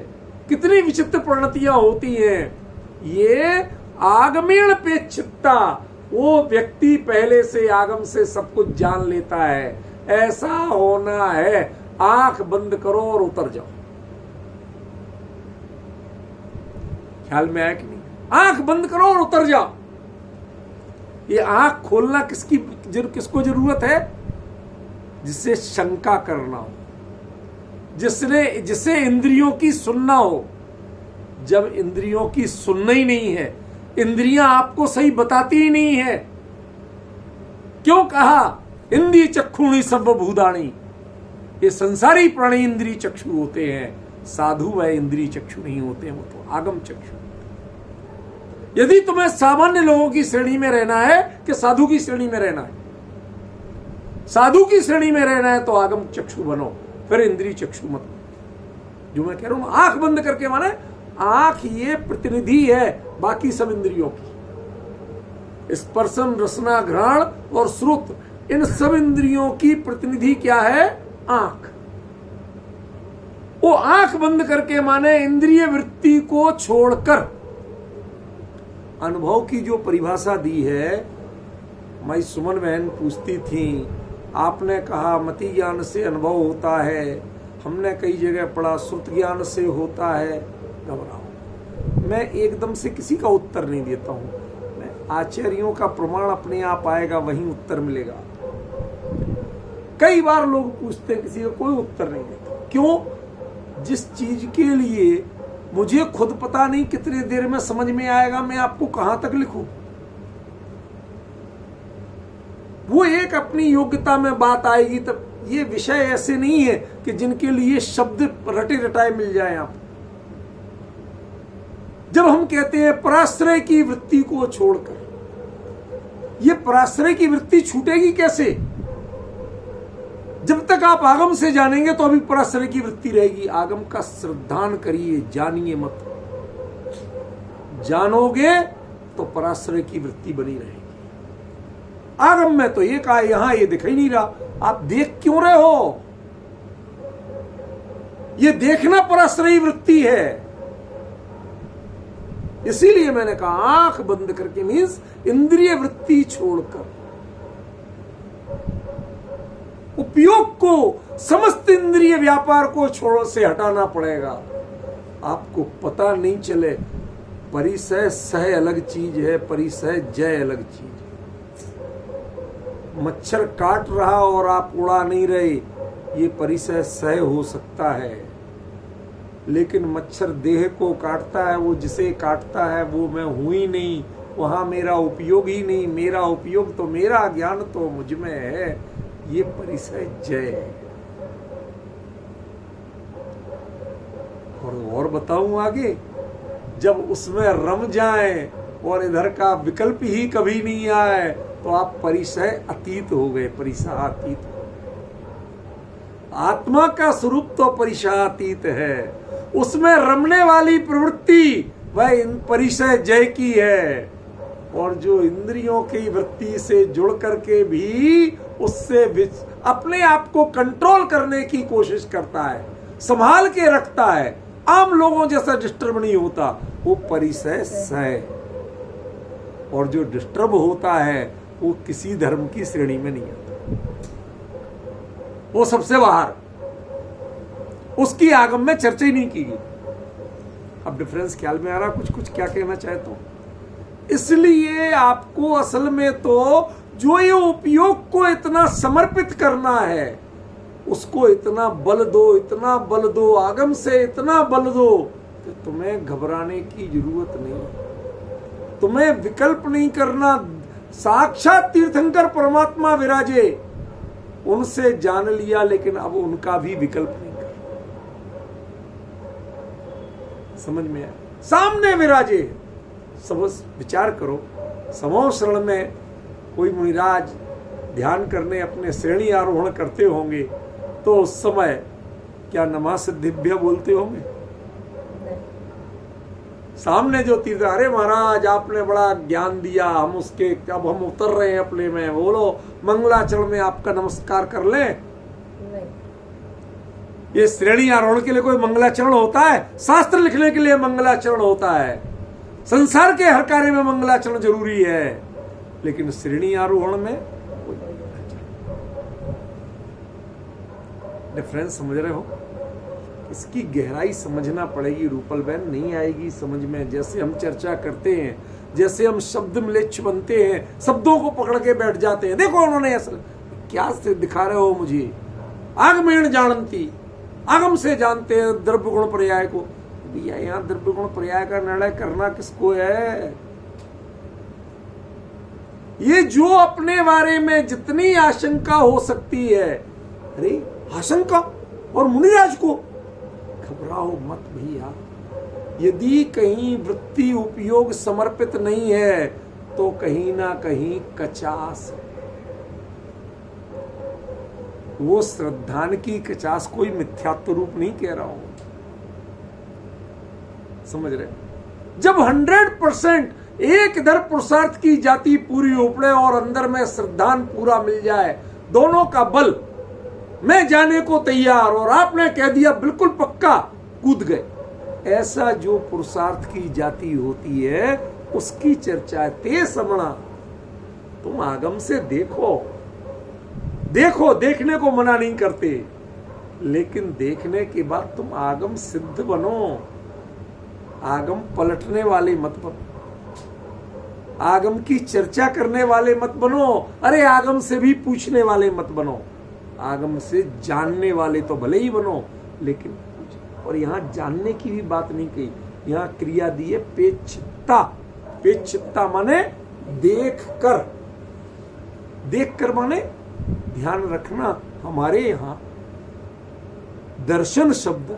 कितनी विचित्र परिणतियां होती हैं, ये आगमेण पेक्षितता, वो व्यक्ति पहले से आगम से सब कुछ जान लेता है। ऐसा होना है। आंख बंद करो और उतर जाओ। ख्याल में आया कि नहीं? आंख बंद करो और उतर जाओ। ये आंख खोलना किसको जरूरत है? जिससे शंका करना हो, जिसे इंद्रियों की सुनना हो। जब इंद्रियों की सुनना ही नहीं है, इंद्रियां आपको सही बताती ही नहीं है। क्यों कहा? इंद्रिय चक्षुणी सर्वभूतानि। ये संसारी प्राणी इंद्रिय चक्षु होते हैं, साधु वह इंद्रिय चक्षु नहीं होते हैं, वो तो आगम चक्षु। यदि तुम्हें सामान्य लोगों की श्रेणी में रहना है कि साधु की श्रेणी में रहना है? साधु की श्रेणी में रहना है तो आगम चक्षु बनो, फिर इंद्रिय चक्षु मत बनो। जो मैं कह रहा हूं, आंख बंद करके, माने आंख ये प्रतिनिधि है बाकी सब इंद्रियों की। स्पर्शन, रसना, घ्राण और श्रुत, इन सब इंद्रियों की प्रतिनिधि क्या है? आंख। वो आंख बंद करके माने इंद्रिय वृत्ति को छोड़कर अनुभव की जो परिभाषा दी है। मैं सुमन बहन पूछती थी, आपने कहा मति ज्ञान से अनुभव होता है, हमने कई जगह पढ़ा श्रुत ज्ञान से होता है। घबराओ, मैं एकदम से किसी का उत्तर नहीं देता हूं। मैं आचार्यों का प्रमाण अपने आप आएगा, वहीं उत्तर मिलेगा। कई बार लोग पूछते हैं, किसी का कोई उत्तर नहीं देता। क्यों? जिस चीज के लिए मुझे खुद पता नहीं कितने देर में समझ में आएगा, मैं आपको कहां तक लिखूं। वो एक अपनी योग्यता में बात आएगी तब। ये विषय ऐसे नहीं है कि जिनके लिए शब्द रटे रटाए मिल जाए आप। जब हम कहते हैं पराश्रय की वृत्ति को छोड़कर, ये पराश्रय की वृत्ति छूटेगी कैसे? जब तक आप आगम से जानेंगे तो अभी पराश्रय की वृत्ति रहेगी। आगम का श्रद्धान करिए, जानिए मत। जानोगे तो पराश्रय की वृत्ति बनी रहेगी। आगम में तो ये कहा, यहां ये दिख ही नहीं रहा, आप देख क्यों रहे हो? ये देखना पराश्रयी वृत्ति है। इसीलिए मैंने कहा आंख बंद करके, मीन्स इंद्रिय वृत्ति छोड़कर, उपयोग को, समस्त इंद्रिय व्यापार को छोड़ से हटाना पड़ेगा। आपको पता नहीं चले परिसय सह अलग चीज है, परिसय जय अलग चीज है। मच्छर काट रहा और आप उड़ा नहीं रहे, ये परिसय सह हो सकता है। लेकिन मच्छर देह को काटता है, वो जिसे काटता है वो मैं हूं ही नहीं, वहां मेरा उपयोग ही नहीं। मेरा उपयोग तो, मेरा ज्ञान तो मुझ में है, ये परिसय जय है। और बताऊं आगे, जब उसमें रम जाए और इधर का विकल्प ही कभी नहीं आए तो आप परिसय अतीत हो गए, परिसहातीत। आत्मा का स्वरूप तो परिसहातीत है, उसमें रमने वाली प्रवृत्ति वह इन परिचय जय की है, और जो इंद्रियों की वृत्ति से जुड़ करके भी उससे अपने आप को कंट्रोल करने की कोशिश करता है, संभाल के रखता है, आम लोगों जैसा डिस्टर्ब नहीं होता, वो परिचय सय। और जो डिस्टर्ब होता है वो किसी धर्म की श्रेणी में नहीं आता, वो सबसे बाहर, उसकी आगम में चर्चा ही नहीं की गई। अब डिफरेंस ख्याल में आ रहा कुछ कुछ क्या कहना चाहता हूं? इसलिए आपको असल में तो जो ये उपयोग को इतना समर्पित करना है, उसको इतना बल दो, इतना बल दो, आगम से इतना बल दो कि तुम्हें घबराने की जरूरत नहीं, तुम्हें विकल्प नहीं करना। साक्षात तीर्थंकर परमात्मा विराजे, उनसे जान लिया, लेकिन अब उनका भी विकल्प नहीं कर, समझ में आया? सामने विराजे। सब विचार करो, समो शरण में कोई मुनिराज ध्यान करने अपने श्रेणी आरोहण करते होंगे तो उस समय क्या नमः सिद्धिभ्य बोलते होंगे? सामने जो तीर्थ, अरे महाराज आपने बड़ा ज्ञान दिया, हम उसके, अब हम उतर रहे हैं अपने में, बोलो मंगलाचरण में आपका नमस्कार कर लें। ये श्रेणी आरोहण के लिए कोई मंगलाचरण होता है? शास्त्र लिखने के लिए मंगलाचरण होता है, संसार के हर कार्य में मंगलाचरण जरूरी है, लेकिन श्रेणी आरोहण में डिफरेंस समझ रहे हो? इसकी गहराई समझना पड़ेगी रूपल बहन, नहीं आएगी समझ में। जैसे हम चर्चा करते हैं, जैसे हम शब्द मिलेच्छ बनते हैं, शब्दों को पकड़ के बैठ जाते हैं, देखो उन्होंने असल क्या से दिखा रहे हो मुझे, आगमेण जानती, आगम से जानते हैं द्रव्य गुण पर्याय को। भैया यहाँ द्रव्य गुण पर्याय का निर्णय करना किसको है? ये जो अपने बारे में जितनी आशंका हो सकती है, अरे आशंका, और मुनिराज को घबराओ मत भैया। यदि कहीं वृत्ति उपयोग समर्पित नहीं है तो कहीं ना कहीं कचास, वो श्रद्धान की कचास, कोई मिथ्यात्व रूप नहीं कह रहा हूं, समझ रहे? जब 100% एक इधर पुरुषार्थ की जाति पूरी उपड़े और अंदर में श्रद्धान पूरा मिल जाए, दोनों का बल, मैं जाने को तैयार और आपने कह दिया बिल्कुल पक्का, कूद गए, ऐसा जो पुरुषार्थ की जाति होती है उसकी चर्चा है। ते समणा, तुम आगम से देखो, देखो, देखने को मना नहीं करते, लेकिन देखने के बाद तुम आगम सिद्ध बनो, आगम पलटने वाले मत बनो, आगम की चर्चा करने वाले मत बनो, अरे आगम से भी पूछने वाले मत बनो, आगम से जानने वाले तो भले ही बनो, लेकिन और यहां जानने की भी बात नहीं कही, यहां क्रिया दी है पेक्षिता। पेक्षिता माने देख कर, देख कर माने ध्यान रखना, हमारे यहां दर्शन शब्द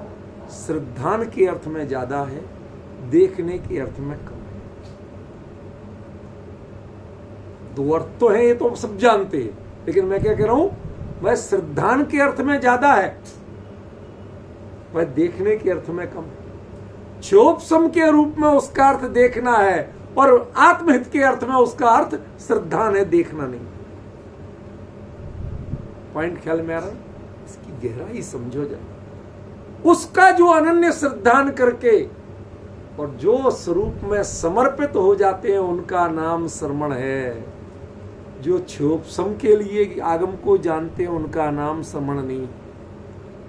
श्रद्धान के अर्थ में ज्यादा है, देखने के अर्थ में कम है। दो अर्थ तो है, ये तो सब जानते हैं, लेकिन मैं क्या कह रहा हूं, वह श्रद्धान के अर्थ में ज्यादा है, वह देखने के अर्थ में कम। क्षोभसम के रूप में उसका अर्थ देखना है और आत्महित के अर्थ में उसका अर्थ श्रद्धान है, देखना नहीं। पॉइंट ख्याल में आ रहा है? इसकी गहराई समझो जाए। उसका जो अनन्य श्रद्धान करके और जो स्वरूप में समर्पित हो जाते हैं उनका नाम श्रमण है। जो क्षोभसम के लिए आगम को जानते हैं उनका नाम श्रमण नहीं।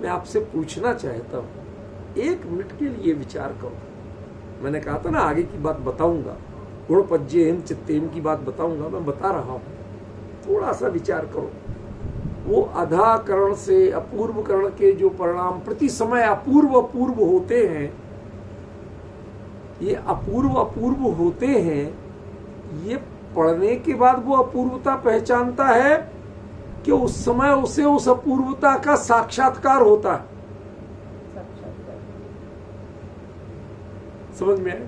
मैं आपसे पूछना चाहता हूं, 1 मिनट के लिए विचार करो। मैंने कहा था ना आगे की बात बताऊंगा, गुणपज्येम चित्तेम की बात बताऊंगा, मैं बता रहा हूं, थोड़ा सा विचार करो। वो अधा करण से अपूर्व करण के जो परिणाम प्रति समय अपूर्व अपूर्व होते हैं, ये अपूर्व अपूर्व होते हैं, ये पढ़ने के बाद वो अपूर्वता पहचानता है कि उस समय उसे उस अपूर्वता का साक्षात्कार होता है। समझ में आए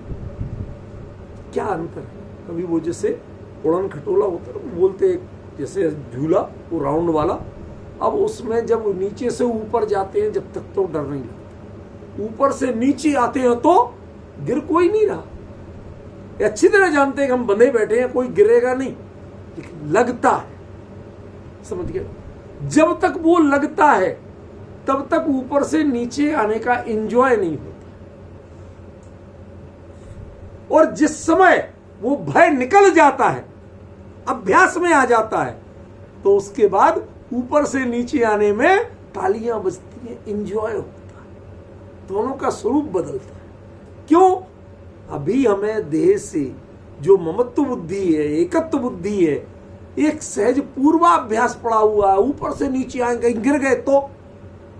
क्या अंतर है? कभी वो जैसे उड़न खटोला होता है, बोलते जैसे झूला वो राउंड वाला, अब उसमें जब नीचे से ऊपर जाते हैं जब तक तो डर नहीं लगता, ऊपर से नीचे आते हैं तो गिर कोई नहीं रहा। ये अच्छी तरह जानते हैं कि हम बंधे बैठे हैं, कोई गिरेगा नहीं, लेकिन लगता है, समझ गए। जब तक वो लगता है तब तक ऊपर से नीचे आने का एंजॉय नहीं होता, और जिस समय वो भय निकल जाता है, अभ्यास में आ जाता है, तो उसके बाद ऊपर से नीचे आने में तालियां बजती हैं, एंजॉय होता है, दोनों का स्वरूप बदलता है। क्यों? अभी हमें देह से जो ममत्व बुद्धि है, एकत्व बुद्धि है, एक सहज पूर्वाभ्यास पड़ा हुआ है, ऊपर से नीचे आएंगे, गिर गए तो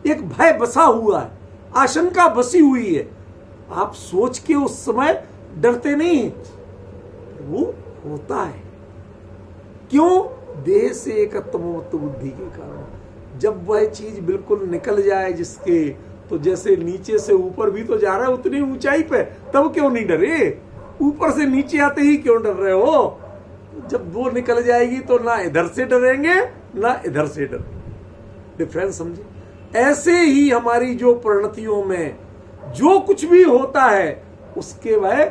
एक भय बसा हुआ है, आशंका बसी हुई है। आप सोच के उस समय डरते नहीं, वो होता है। क्यों? देह से एकत्व ममत्व बुद्धि के कारण। जब वह चीज बिल्कुल निकल जाए जिसके, तो जैसे नीचे से ऊपर भी तो जा रहा है उतनी ऊंचाई पे, तब क्यों नहीं डरे? ऊपर से नीचे आते ही क्यों डर रहे हो? जब वो निकल जाएगी तो ना इधर से डरेंगे ना इधर से डरेंगे। डिफरेंस समझे? ऐसे ही हमारी जो परिणतियों में जो कुछ भी होता है उसके वह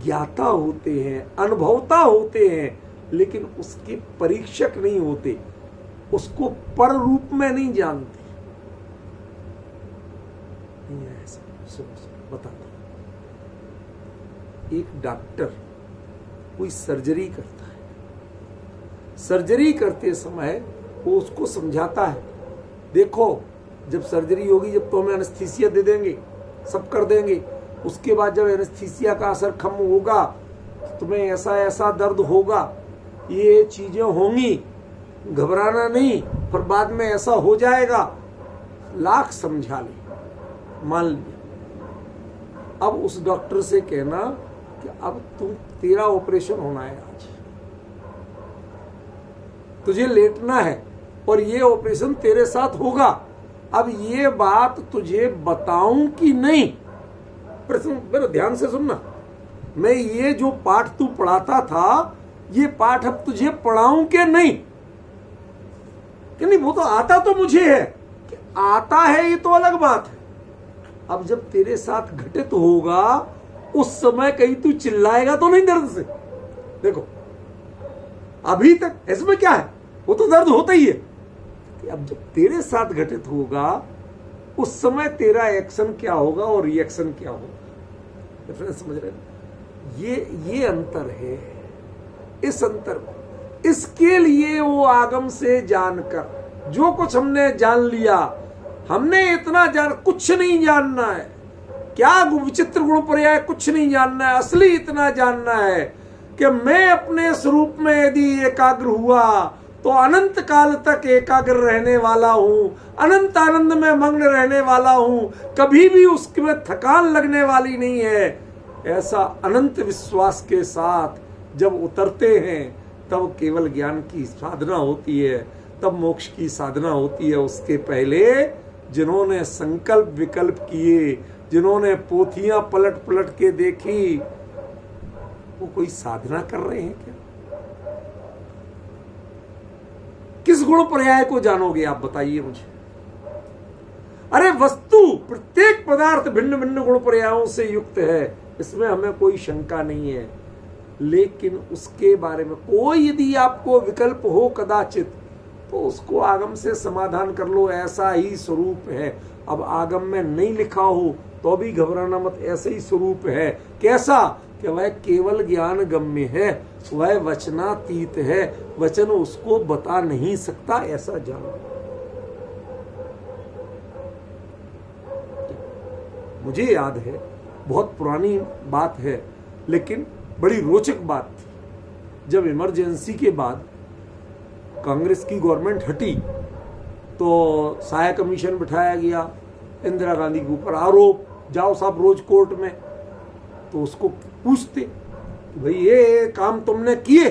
ज्ञाता होते हैं, अनुभवता होते हैं, लेकिन उसके परीक्षक नहीं होते, उसको पर रूप में नहीं जानते। बताता, एक डॉक्टर कोई सर्जरी करता है, सर्जरी करते समय वो उसको समझाता है, देखो जब सर्जरी होगी, जब तो हमें एनेस्थीसिया दे देंगे, सब कर देंगे, उसके बाद जब एनेस्थीसिया का असर कम होगा तो तुम्हें ऐसा ऐसा दर्द होगा, ये चीजें होंगी, घबराना नहीं, पर बाद में ऐसा हो जाएगा। लाख समझा ले, मान लिया। अब उस डॉक्टर से कहना कि अब तेरा ऑपरेशन होना है, आज तुझे लेटना है और ये ऑपरेशन तेरे साथ होगा। अब ये बात तुझे बताऊं कि नहीं? प्रश्न मेरा ध्यान से सुनना। मैं ये जो पाठ तू पढ़ाता था, ये पाठ अब तुझे पढ़ाऊं कि नहीं? कि नहीं, वो तो आता तो मुझे है, कि आता है ये तो अलग बात है। अब जब तेरे साथ घटित होगा उस समय कहीं तू चिल्लाएगा तो नहीं दर्द से? देखो अभी तक इसमें क्या है, वो तो दर्द होता ही है। अब जब तेरे साथ घटित होगा उस समय तेरा एक्शन क्या होगा और रिएक्शन क्या होगा। डिफरेंस समझ रहे हैं? ये अंतर है। इस अंतर को, इसके लिए वो आगम से जानकर, जो कुछ हमने जान लिया, हमने इतना जान, कुछ नहीं जानना है। क्या विचित्र गुण पर्याय, कुछ नहीं जानना है। असली इतना जानना है कि मैं अपने स्वरूप में यदि एकाग्र हुआ तो अनंत काल तक एकाग्र रहने वाला हूं, अनंत आनंद में मग्न रहने वाला हूं, कभी भी उसमें थकान लगने वाली नहीं है। ऐसा अनंत विश्वास के साथ जब उतरते हैं तब केवल ज्ञान की साधना होती है, तब मोक्ष की साधना होती है। उसके पहले जिन्होंने संकल्प विकल्प किए, जिन्होंने पोथियां पलट पलट के देखी, वो कोई साधना कर रहे हैं क्या? किस गुण पर्याय को जानोगे आप, बताइए मुझे। अरे वस्तु प्रत्येक पदार्थ भिन्न भिन्न गुण पर्यायों से युक्त है, इसमें हमें कोई शंका नहीं है। लेकिन उसके बारे में कोई यदि आपको विकल्प हो कदाचित, तो उसको आगम से समाधान कर लो, ऐसा ही स्वरूप है। अब आगम में नहीं लिखा हो तो भी घबराना मत, ऐसे ही स्वरूप है। कैसा? कि वह केवल ज्ञान गम्य है, वह वचनातीत है, वचन उसको बता नहीं सकता, ऐसा जानो। मुझे याद है, बहुत पुरानी बात है लेकिन बड़ी रोचक बात थी। जब इमरजेंसी के बाद कांग्रेस की गवर्नमेंट हटी तो साया कमीशन बिठाया गया, इंदिरा गांधी के ऊपर आरोप, जाओ साहब रोज कोर्ट में। तो उसको पूछते भाई ये काम तुमने किए,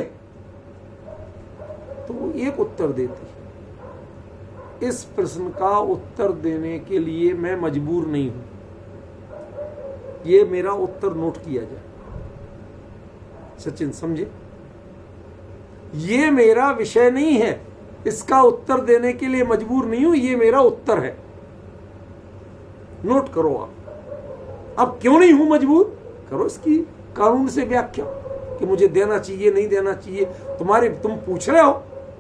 तो वो एक उत्तर देती, इस प्रश्न का उत्तर देने के लिए मैं मजबूर नहीं हूं, ये मेरा उत्तर नोट किया जाए। सचिन समझे, ये मेरा विषय नहीं है, इसका उत्तर देने के लिए मजबूर नहीं हूं, ये मेरा उत्तर है, नोट करो आप। अब क्यों नहीं हूं मजबूर? करो इसकी कानून से व्याख्या कि मुझे देना चाहिए नहीं देना चाहिए। तुम पूछ रहे हो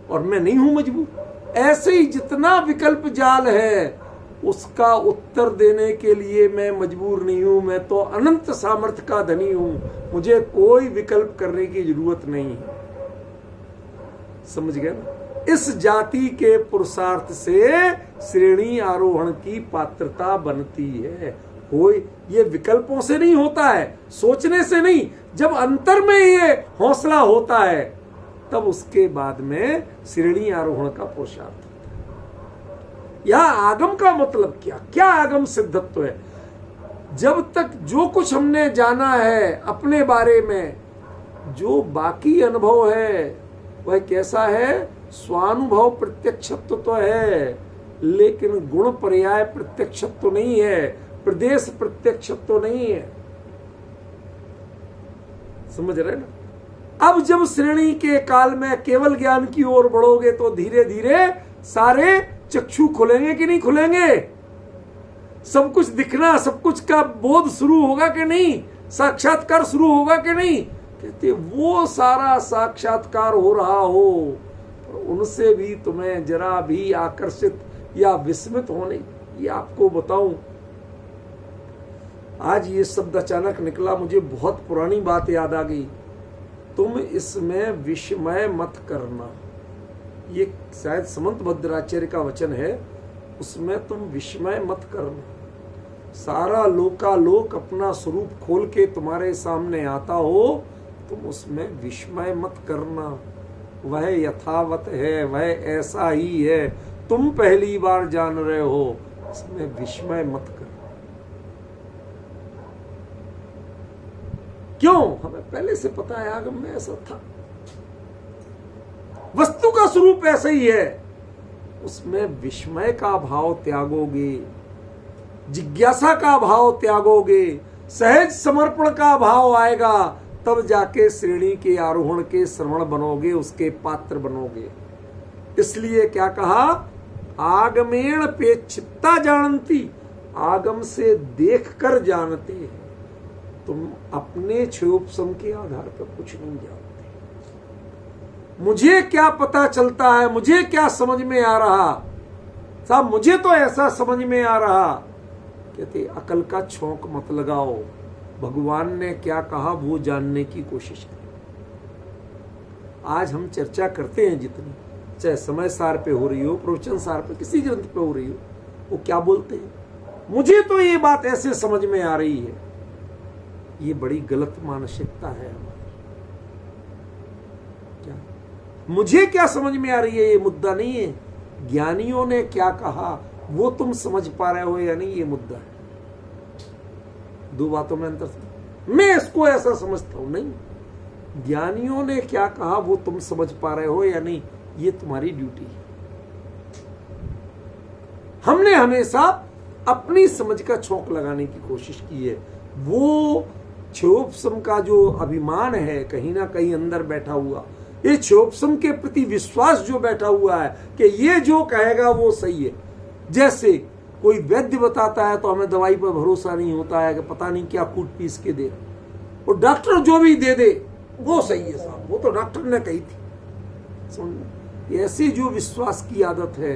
और मैं नहीं हूं मजबूर। ऐसे ही जितना विकल्प जाल है उसका उत्तर देने के लिए मैं मजबूर नहीं हूं। मैं तो अनंत सामर्थ्य का धनी हूं, मुझे कोई विकल्प करने की जरूरत नहीं है। समझ गए ना? इस जाति के पुरुषार्थ से श्रेणी आरोहण की पात्रता बनती है। कोई ये विकल्पों से नहीं होता है, सोचने से नहीं। जब अंतर में ये हौसला होता है तब उसके बाद में श्रेणी आरोहण का पुरुषार्थ होता है। यह आगम का मतलब क्या आगम सिद्धत्व है? जब तक जो कुछ हमने जाना है अपने बारे में, जो बाकी अनुभव है वह कैसा है? स्वानुभव प्रत्यक्षत्व तो है, लेकिन गुण पर्याय प्रत्यक्षत्व नहीं है, प्रदेश प्रत्यक्षत्व नहीं है। समझ रहे ना? अब जब श्रेणी के काल में केवल ज्ञान की ओर बढ़ोगे तो धीरे धीरे सारे चक्षु खुलेंगे कि नहीं खुलेंगे? सब कुछ दिखना, सब कुछ का बोध शुरू होगा कि नहीं? साक्षात्कार शुरू होगा कि नहीं? कहते वो सारा साक्षात्कार हो रहा हो, उनसे भी तुम्हें जरा भी आकर्षित या विस्मित होने, ये आपको बताऊं, आज ये शब्द अचानक निकला, मुझे बहुत पुरानी बात याद आ गई। तुम इसमें विस्मय मत करना, ये शायद समंत भद्राचार्य का वचन है, उसमें तुम विस्मय मत करना। सारा लोकालोक अपना स्वरूप खोल के तुम्हारे सामने आता हो, तुम उसमें विस्मय मत करना। वह यथावत है, वह ऐसा ही है, तुम पहली बार जान रहे हो, इसमें विस्मय मत करना। क्यों? हमें पहले से पता है आगम में ऐसा था, वस्तु का स्वरूप ऐसा ही है। उसमें विस्मय का भाव त्यागोगे, जिज्ञासा का भाव त्यागोगे, सहज समर्पण का भाव आएगा, तब जाके श्रेणी के आरोहण के श्रवण बनोगे, उसके पात्र बनोगे। इसलिए क्या कहा? आगमेण पेक्षिता जानती, आगम से देखकर जानते हैं। तुम अपने क्षयोपशम के आधार पर कुछ नहीं जानते। मुझे क्या पता चलता है, मुझे क्या समझ में आ रहा, साहब मुझे तो ऐसा समझ में आ रहा। कहते अकल का छौंक मत लगाओ, भगवान ने क्या कहा वो जानने की कोशिश करें। आज हम चर्चा करते हैं जितनी, चाहे समय सार पे हो रही हो, प्रवचन सार पे, किसी ग्रंथ पे हो रही हो, वो क्या बोलते हैं? मुझे तो ये बात ऐसे समझ में आ रही है। ये बड़ी गलत मानसिकता है हमारी। क्या मुझे क्या समझ में आ रही है ये मुद्दा नहीं है, ज्ञानियों ने क्या कहा वो तुम समझ पा रहे हो या नहीं, ये मुद्दा है। दो बातों में अंतर। मैं इसको ऐसा समझता हूं, नहीं, ज्ञानियों ने क्या कहा वो तुम समझ पा रहे हो या नहीं, ये तुम्हारी ड्यूटी है। हमने हमेशा अपनी समझ का छौंक लगाने की कोशिश की है। वो क्षयोपशम का जो अभिमान है कहीं ना कहीं अंदर बैठा हुआ, ये क्षयोपशम के प्रति विश्वास जो बैठा हुआ है कि ये जो कहेगा वो सही है। जैसे कोई वैद्य बताता है तो हमें दवाई पर भरोसा नहीं होता है कि पता नहीं क्या कूट पीस के दे, और डॉक्टर जो भी दे दे वो सही है साहब, वो तो डॉक्टर ने कही थी। सुन, ऐसी जो विश्वास की आदत है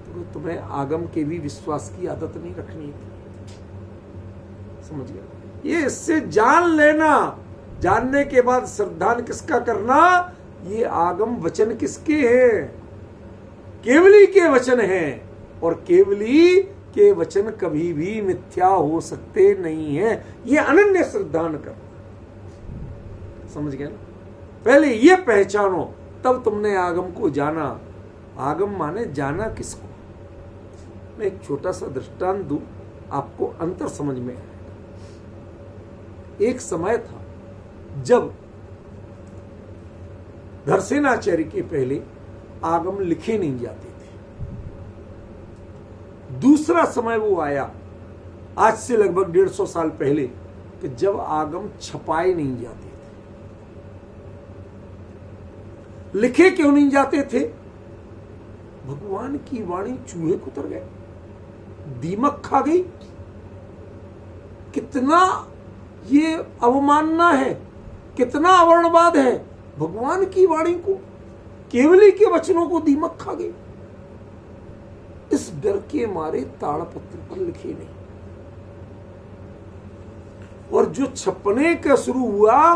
तो तुम्हें आगम के भी विश्वास की आदत नहीं रखनी थी। समझ गया? ये इससे जान लेना, जानने के बाद श्रद्धान किसका करना, ये आगम वचन किसके हैं? केवली के वचन हैं, और केवली के वचन कभी भी मिथ्या हो सकते नहीं है। ये अनन्य श्रद्धान कर। समझ गए ना? पहले ये पहचानो, तब तुमने आगम को जाना। आगम माने जाना किसको? मैं एक छोटा सा दृष्टांत दूं, आपको अंतर समझ में आएगा। एक समय था जब धरसेनाचार्य के पहले आगम लिखे नहीं जाते थे। दूसरा समय वो आया आज से लगभग 150 साल पहले कि जब आगम छपाए नहीं जाते थे। लिखे क्यों नहीं जाते थे? भगवान की वाणी चूहे कुतर गए, दीमक खा गई। कितना ये अवमानना है, कितना अवर्णवाद है। भगवान की वाणी को, केवली के वचनों को दीमक खा गई। इस डर के मारे ताड़पत्र पर लिखे नहीं। और जो छपने का शुरू हुआ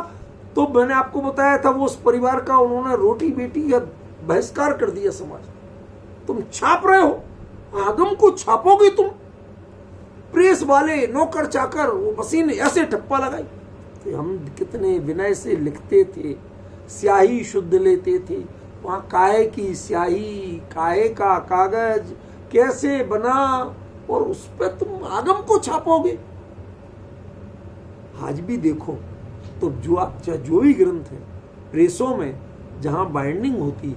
तो मैंने आपको बताया था, वो उस परिवार का उन्होंने रोटी बेटी का बहिष्कार कर दिया समाज। तुम छाप रहे हो, आगम को छापोगे तुम। प्रेस वाले नौकर चाकर वो मशीन ऐसे ठप्पा लगाई। तो हम कितने विनय से लिखते थे, स्याही शुद्ध लेते थे। वहां काहे की स्याही, काहे का कागज कैसे बना, और उस पर तुम आगम को छापोगे। आज भी देखो तो जो भी ग्रंथ है, प्रेसों में जहां बाइंडिंग होती है,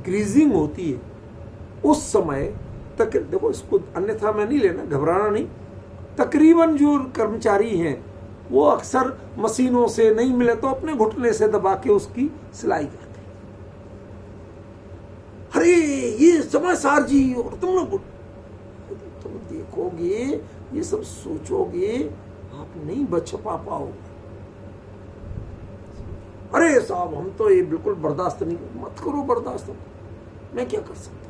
क्रीजिंग होती है, उस समय तक देखो, इसको अन्यथा में नहीं लेना, घबराना नहीं। तकरीबन जो कर्मचारी हैं वो अक्सर मशीनों से नहीं मिले तो अपने घुटने से दबा के उसकी सिलाई करते हैं। अरे ये समाचार जी, और तुम लोग देखोगे, ये सब सोचोगे, आप नहीं बच पाओगे। अरे साहब हम तो ये बिल्कुल बर्दाश्त नहीं, मत करो बर्दाश्त, मैं क्या कर सकता हूं,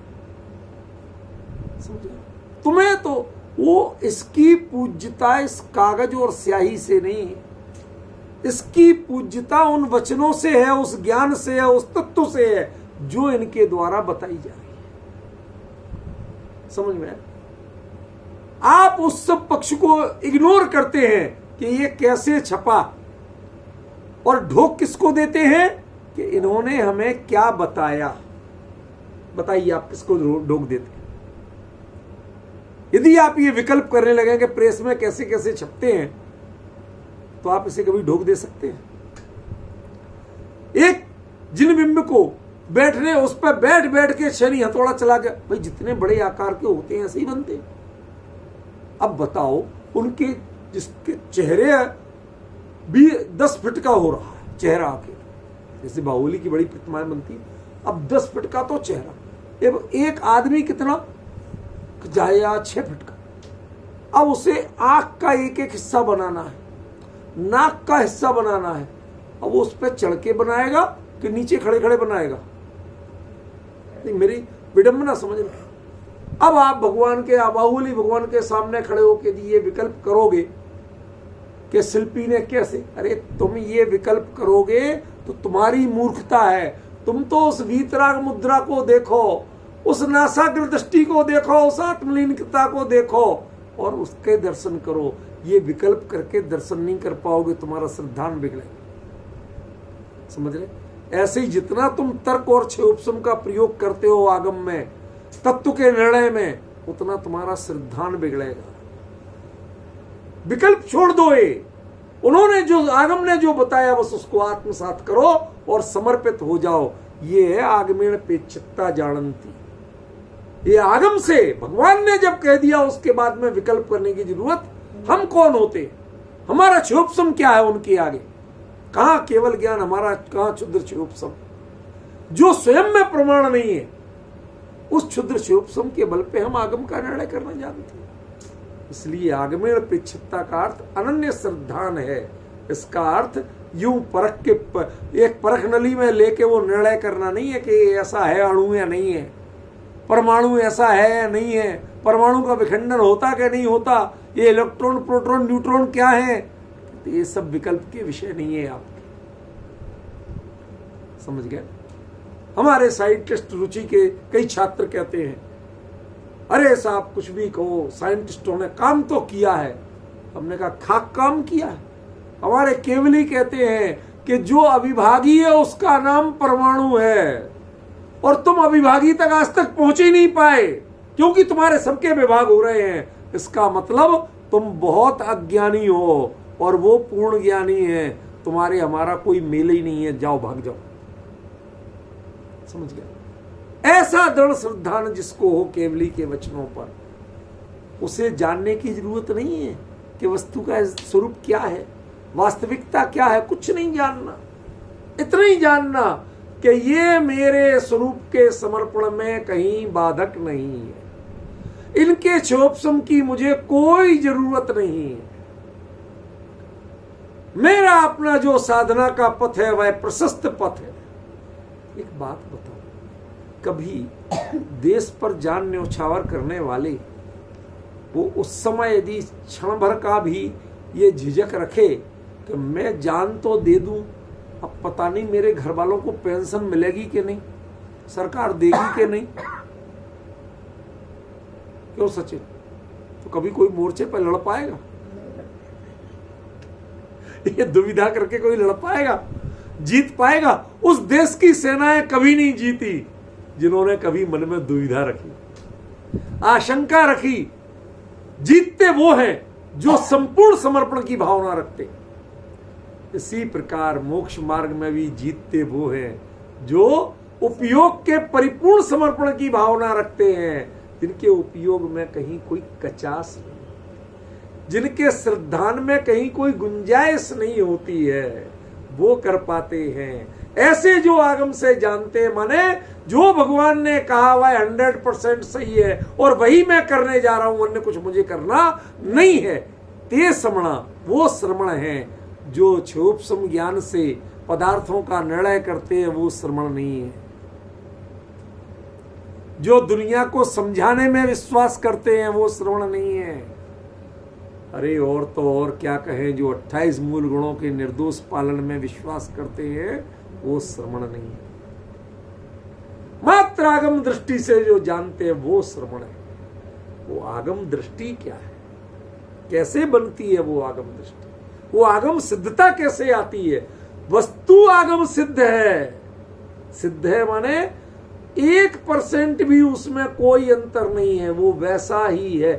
समझे? तुम्हें तो वो इसकी पूज्यता इस कागज और स्याही से नहीं है, इसकी पूज्यता उन वचनों से है, उस ज्ञान से है, उस तत्व से है जो इनके द्वारा बताई जा रही है। समझ में? आप उस सब पक्ष को इग्नोर करते हैं कि ये कैसे छपा, और ढोक किसको देते हैं कि इन्होंने हमें क्या बताया। बताइए आप किसको ढोक देते हैं? यदि आप ये विकल्प करने लगे कि प्रेस में कैसे कैसे छपते हैं, तो आप इसे कभी ढोक दे सकते हैं? एक जिन बिंब को बैठने, उस पर बैठ बैठ के शनि हथौड़ा चला गया, भाई जितने बड़े आकार के होते हैं ऐसे ही बनते हैं। अब बताओ, उनके जिसके चेहरे भी 10 फीट का हो रहा है चेहरा आके, जैसे बाहुबली की बड़ी प्रतिमाएं बनती, अब 10 फीट का तो चेहरा, एक आदमी कितना जाया 6 फीट का। अब उसे आंख का एक एक हिस्सा बनाना है, नाक का हिस्सा बनाना है, अब वो उस पर चढ़ के बनाएगा कि नीचे खड़े खड़े बनाएगा? नहीं, मेरी विडंबना समझ लो। अब आप भगवान के, बाहुबली भगवान के सामने खड़े होकर ये विकल्प करोगे कि शिल्पी ने कैसे, अरे तुम ये विकल्प करोगे तो तुम्हारी मूर्खता है। तुम तो उस वीतराग मुद्रा को देखो, उस नासाग्र दृष्टि को देखो, उस आत्मलीनता को देखो और उसके दर्शन करो। ये विकल्प करके दर्शन नहीं कर पाओगे, तुम्हारा श्रद्धान बिगड़ेगा। समझ रहे? ऐसे ही जितना तुम तर्क और छह उपसम का प्रयोग करते हो आगम में, तत्व के निर्णय में, उतना तुम्हारा श्रद्धान बिगड़ेगा। विकल्प छोड़ दो। उन्होंने जो, आगम ने जो बताया, बस उसको आत्मसात करो और समर्पित हो जाओ। ये है आगमेण पेक्षितता जानती। ये आगम से भगवान ने जब कह दिया, उसके बाद में विकल्प करने की जरूरत, हम कौन होते? हमारा क्षोभसम क्या है उनके आगे? कहां केवल ज्ञान हमारा, कहां क्षुद्र क्षोभसम जो स्वयं में प्रमाण नहीं है। उस क्षुद्र क्षोभसम के बल पे हम आगम का निर्णय करना जानते हैं। इसलिए आगमेण पेक्षितता का अर्थ अनन्य श्रद्धान है। इसका अर्थ यूं परख के, एक परख नली में लेके वो निर्णय करना नहीं है कि ऐसा है अणु या नहीं है, परमाणु ऐसा है या नहीं है, परमाणु का विखंडन होता क्या नहीं होता, ये इलेक्ट्रॉन प्रोटॉन न्यूट्रॉन क्या है। तो ये सब विकल्प के विषय नहीं है आपके। समझ गए? हमारे साइंटिस्ट रुचि के कई छात्र कहते हैं, अरे साहब कुछ भी कहो, साइंटिस्टों ने काम तो किया है। हमने कहा खाक काम किया है। हमारे केवली कहते हैं कि जो अविभागी है उसका नाम परमाणु है, और तुम अविभागी तक आज तक पहुंच ही नहीं पाए क्योंकि तुम्हारे सबके विभाग हो रहे हैं। इसका मतलब तुम बहुत अज्ञानी हो और वो पूर्ण ज्ञानी है। तुम्हारे हमारा कोई मेल ही नहीं है, जाओ भाग जाओ। समझ गया? ऐसा दृढ़ श्रद्धान जिसको हो केवली के वचनों पर, उसे जानने की जरूरत नहीं है कि वस्तु का स्वरूप क्या है, वास्तविकता क्या है, कुछ नहीं जानना। इतना ही जानना कि ये मेरे स्वरूप के समर्पण में कहीं बाधक नहीं है, इनके क्षोभसम की मुझे कोई जरूरत नहीं है। मेरा अपना जो साधना का पथ है वह प्रशस्त पथ है। एक बात बताओ, कभी देश पर जान न्यौछावर करने वाले वो उस समय यदि क्षण भर का भी ये झिझक रखे कि मैं जान तो दे दूं, अब पता नहीं मेरे घर वालों को पेंशन मिलेगी कि नहीं, सरकार देगी कि नहीं, क्यों सचिन? तो कभी कोई मोर्चे पर लड़ पाएगा? ये दुविधा करके कोई लड़ पाएगा, जीत पाएगा? उस देश की सेनाएं कभी नहीं जीती जिन्होंने कभी मन में दुविधा रखी, आशंका रखी। जीतते वो हैं जो संपूर्ण समर्पण की भावना रखते। इसी प्रकार मोक्ष मार्ग में भी जीतते वो हैं जो उपयोग के परिपूर्ण समर्पण की भावना रखते हैं, जिनके उपयोग में कहीं कोई कचास नहीं, जिनके श्रद्धान में कहीं कोई गुंजाइश नहीं होती है, वो कर पाते हैं। ऐसे जो आगम से जानते हैं, माने जो भगवान ने कहा वह 100% सही है और वही मैं करने जा रहा हूं, अन्य कुछ मुझे करना नहीं है, ते श्रमणा, वो श्रमण है। जो क्षोभसम ज्ञान से पदार्थों का निर्णय करते हैं वो श्रमण नहीं है। जो दुनिया को समझाने में विश्वास करते हैं वो श्रवण नहीं है। अरे और तो और क्या कहें, जो 28 मूल गुणों के निर्दोष पालन में विश्वास करते हैं वो श्रवण नहीं है। मात्र आगम दृष्टि से जो जानते हैं वो श्रवण है। वो आगम दृष्टि क्या है, कैसे बनती है वो आगम दृष्टि, वो आगम सिद्धता कैसे आती है? वस्तु आगम सिद्ध है। सिद्ध है माने 1% भी उसमें कोई अंतर नहीं है, वो वैसा ही है।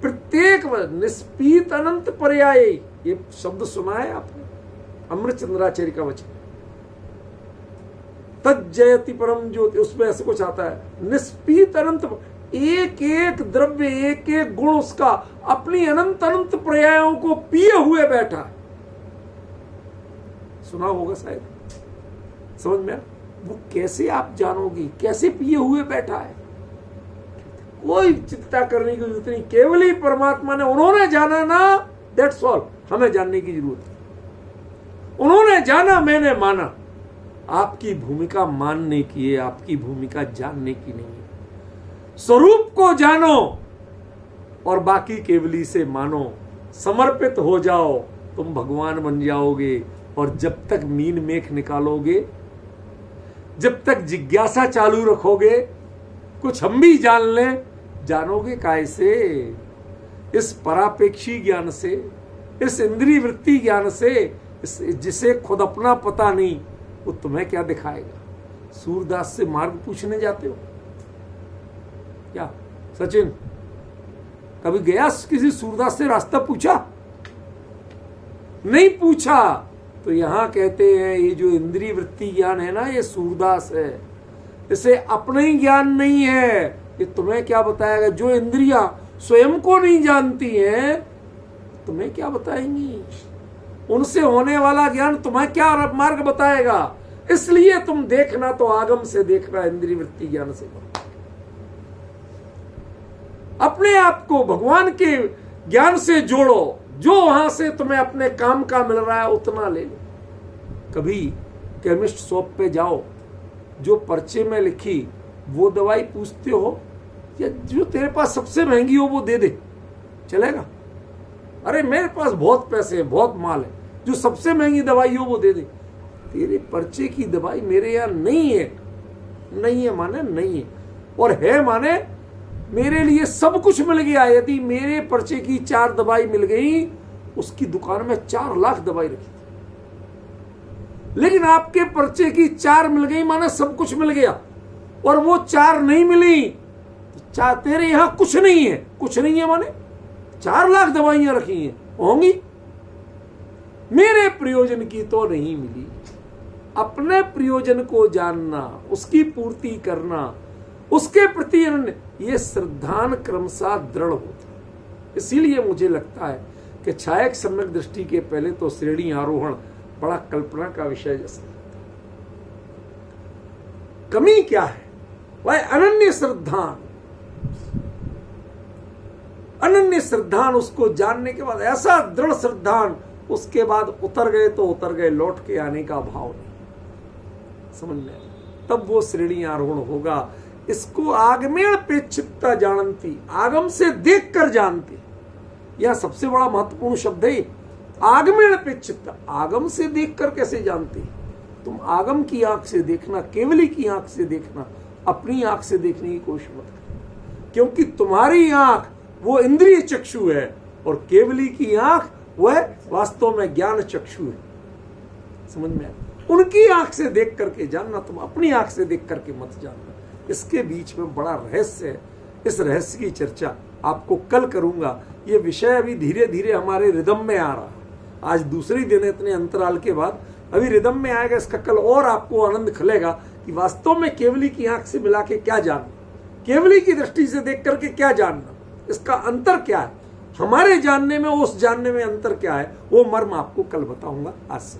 प्रत्येक निष्पीत अनंत पर्याय, ये शब्द सुना है आपने? अमृत चंद्राचार्य का वचन, तज्जयति परम ज्योति, उसमें ऐसे कुछ आता है, निष्पीत अनंत, एक एक द्रव्य, एक एक गुण उसका अपनी अनंत अनंत पर्यायों को पिए हुए बैठा है। सुना होगा शायद, समझ में? वो कैसे आप जानोगी, कैसे पिए हुए बैठा है? कोई चिंता करने की जरूरत नहीं, केवल ही परमात्मा ने, उन्होंने जाना ना, दैट्स ऑल, हमें जानने की जरूरत है। उन्होंने जाना, मैंने माना। आपकी भूमिका मानने की है, आपकी भूमिका जानने की नहीं है। स्वरूप को जानो और बाकी केवली से मानो, समर्पित हो जाओ, तुम भगवान बन जाओगे। और जब तक मीन मेख निकालोगे, जब तक जिज्ञासा चालू रखोगे, कुछ हम भी जान लें, जानोगे कैसे? इस परापेक्षी ज्ञान से, इस इंद्रिय वृत्ति ज्ञान से, जिसे खुद अपना पता नहीं, वो तुम्हें क्या दिखाएगा? सूरदास से मार्ग पूछने जाते हो क्या सचिन? कभी गया किसी सूरदास से रास्ता पूछा? नहीं पूछा। तो यहां कहते हैं ये जो इंद्रिय वृत्ति ज्ञान है ना, ये सूरदास है, इसे अपने ही ज्ञान नहीं है। ये तुम्हें क्या बताएगा? जो इंद्रियां स्वयं को नहीं जानती हैं, तुम्हें क्या बताएंगी? उनसे होने वाला ज्ञान तुम्हें क्या मार्ग बताएगा? इसलिए तुम देखना तो आगम से देखना, इंद्रिय वृत्ति ज्ञान से। अपने आप को भगवान के ज्ञान से जोड़ो, जो वहां से तुम्हें अपने काम का मिल रहा है उतना ले लो। कभी केमिस्ट शॉप पे जाओ, जो पर्चे में लिखी वो दवाई पूछते हो, या जो तेरे पास सबसे महंगी हो वो दे दे, चलेगा? अरे मेरे पास बहुत पैसे हैं, बहुत माल है, जो सबसे महंगी दवाई हो वो दे दे। तेरे पर्चे की दवाई मेरे यहाँ नहीं है। नहीं है माने नहीं है, और है माने मेरे लिए सब कुछ मिल गया। यदि मेरे पर्चे की 4 दवाई मिल गई, उसकी दुकान में 4 लाख दवाई रखी थी, लेकिन आपके पर्चे की 4 मिल गई माने सब कुछ मिल गया, और वो 4 नहीं मिली तो तेरे यहां कुछ नहीं है। कुछ नहीं है माने 4 लाख दवाइयां रखी हैं, होंगी, मेरे प्रयोजन की तो नहीं मिली। अपने प्रयोजन को जानना, उसकी पूर्ति करना, उसके प्रति ये श्रद्धान क्रमशः दृढ़ होता है। इसीलिए मुझे लगता है कि छायक सम्यक दृष्टि के पहले तो श्रेणी आरोहण बड़ा कल्पना का विषय जैसा। कमी क्या है? वह अनन्य श्रद्धान। अनन्य श्रद्धान, उसको जानने के बाद ऐसा दृढ़ श्रद्धान, उसके बाद उतर गए तो उतर गए, लौट के आने का भाव नहीं। समझ में, तब वो श्रेणी आरोहण होगा। इसको आगमेण पेक्षितता जानती, आगम से देख कर जानती, यह सबसे बड़ा महत्वपूर्ण शब्द है। आगमेण पेक्षितता, आगम से देख कर कैसे जानती? तुम आगम की आंख से देखना, केवली की आंख से देखना, अपनी आंख से देखने की कोशिश मत करना, क्योंकि तुम्हारी आंख वो इंद्रिय चक्षु है और केवली की आंख वह वास्तव में ज्ञान चक्षु है। समझ में आया? उनकी आंख से देख करके जानना, तुम अपनी आंख से देख करके मत जानना। इसके बीच में बड़ा रहस्य है। इस रहस्य की चर्चा आपको कल करूंगा। ये विषय अभी धीरे धीरे हमारे रिदम में आ रहा है। आज दूसरी दिन इतने अंतराल के बाद अभी रिदम में आएगा। इसका कल और आपको आनंद खलेगा कि वास्तव में केवली की आंख से मिला के क्या जानना, केवली की दृष्टि से देख करके क्या जानना, इसका अंतर क्या है, हमारे जानने में उस जानने में अंतर क्या है, वो मर्म आपको कल बताऊंगा। आज से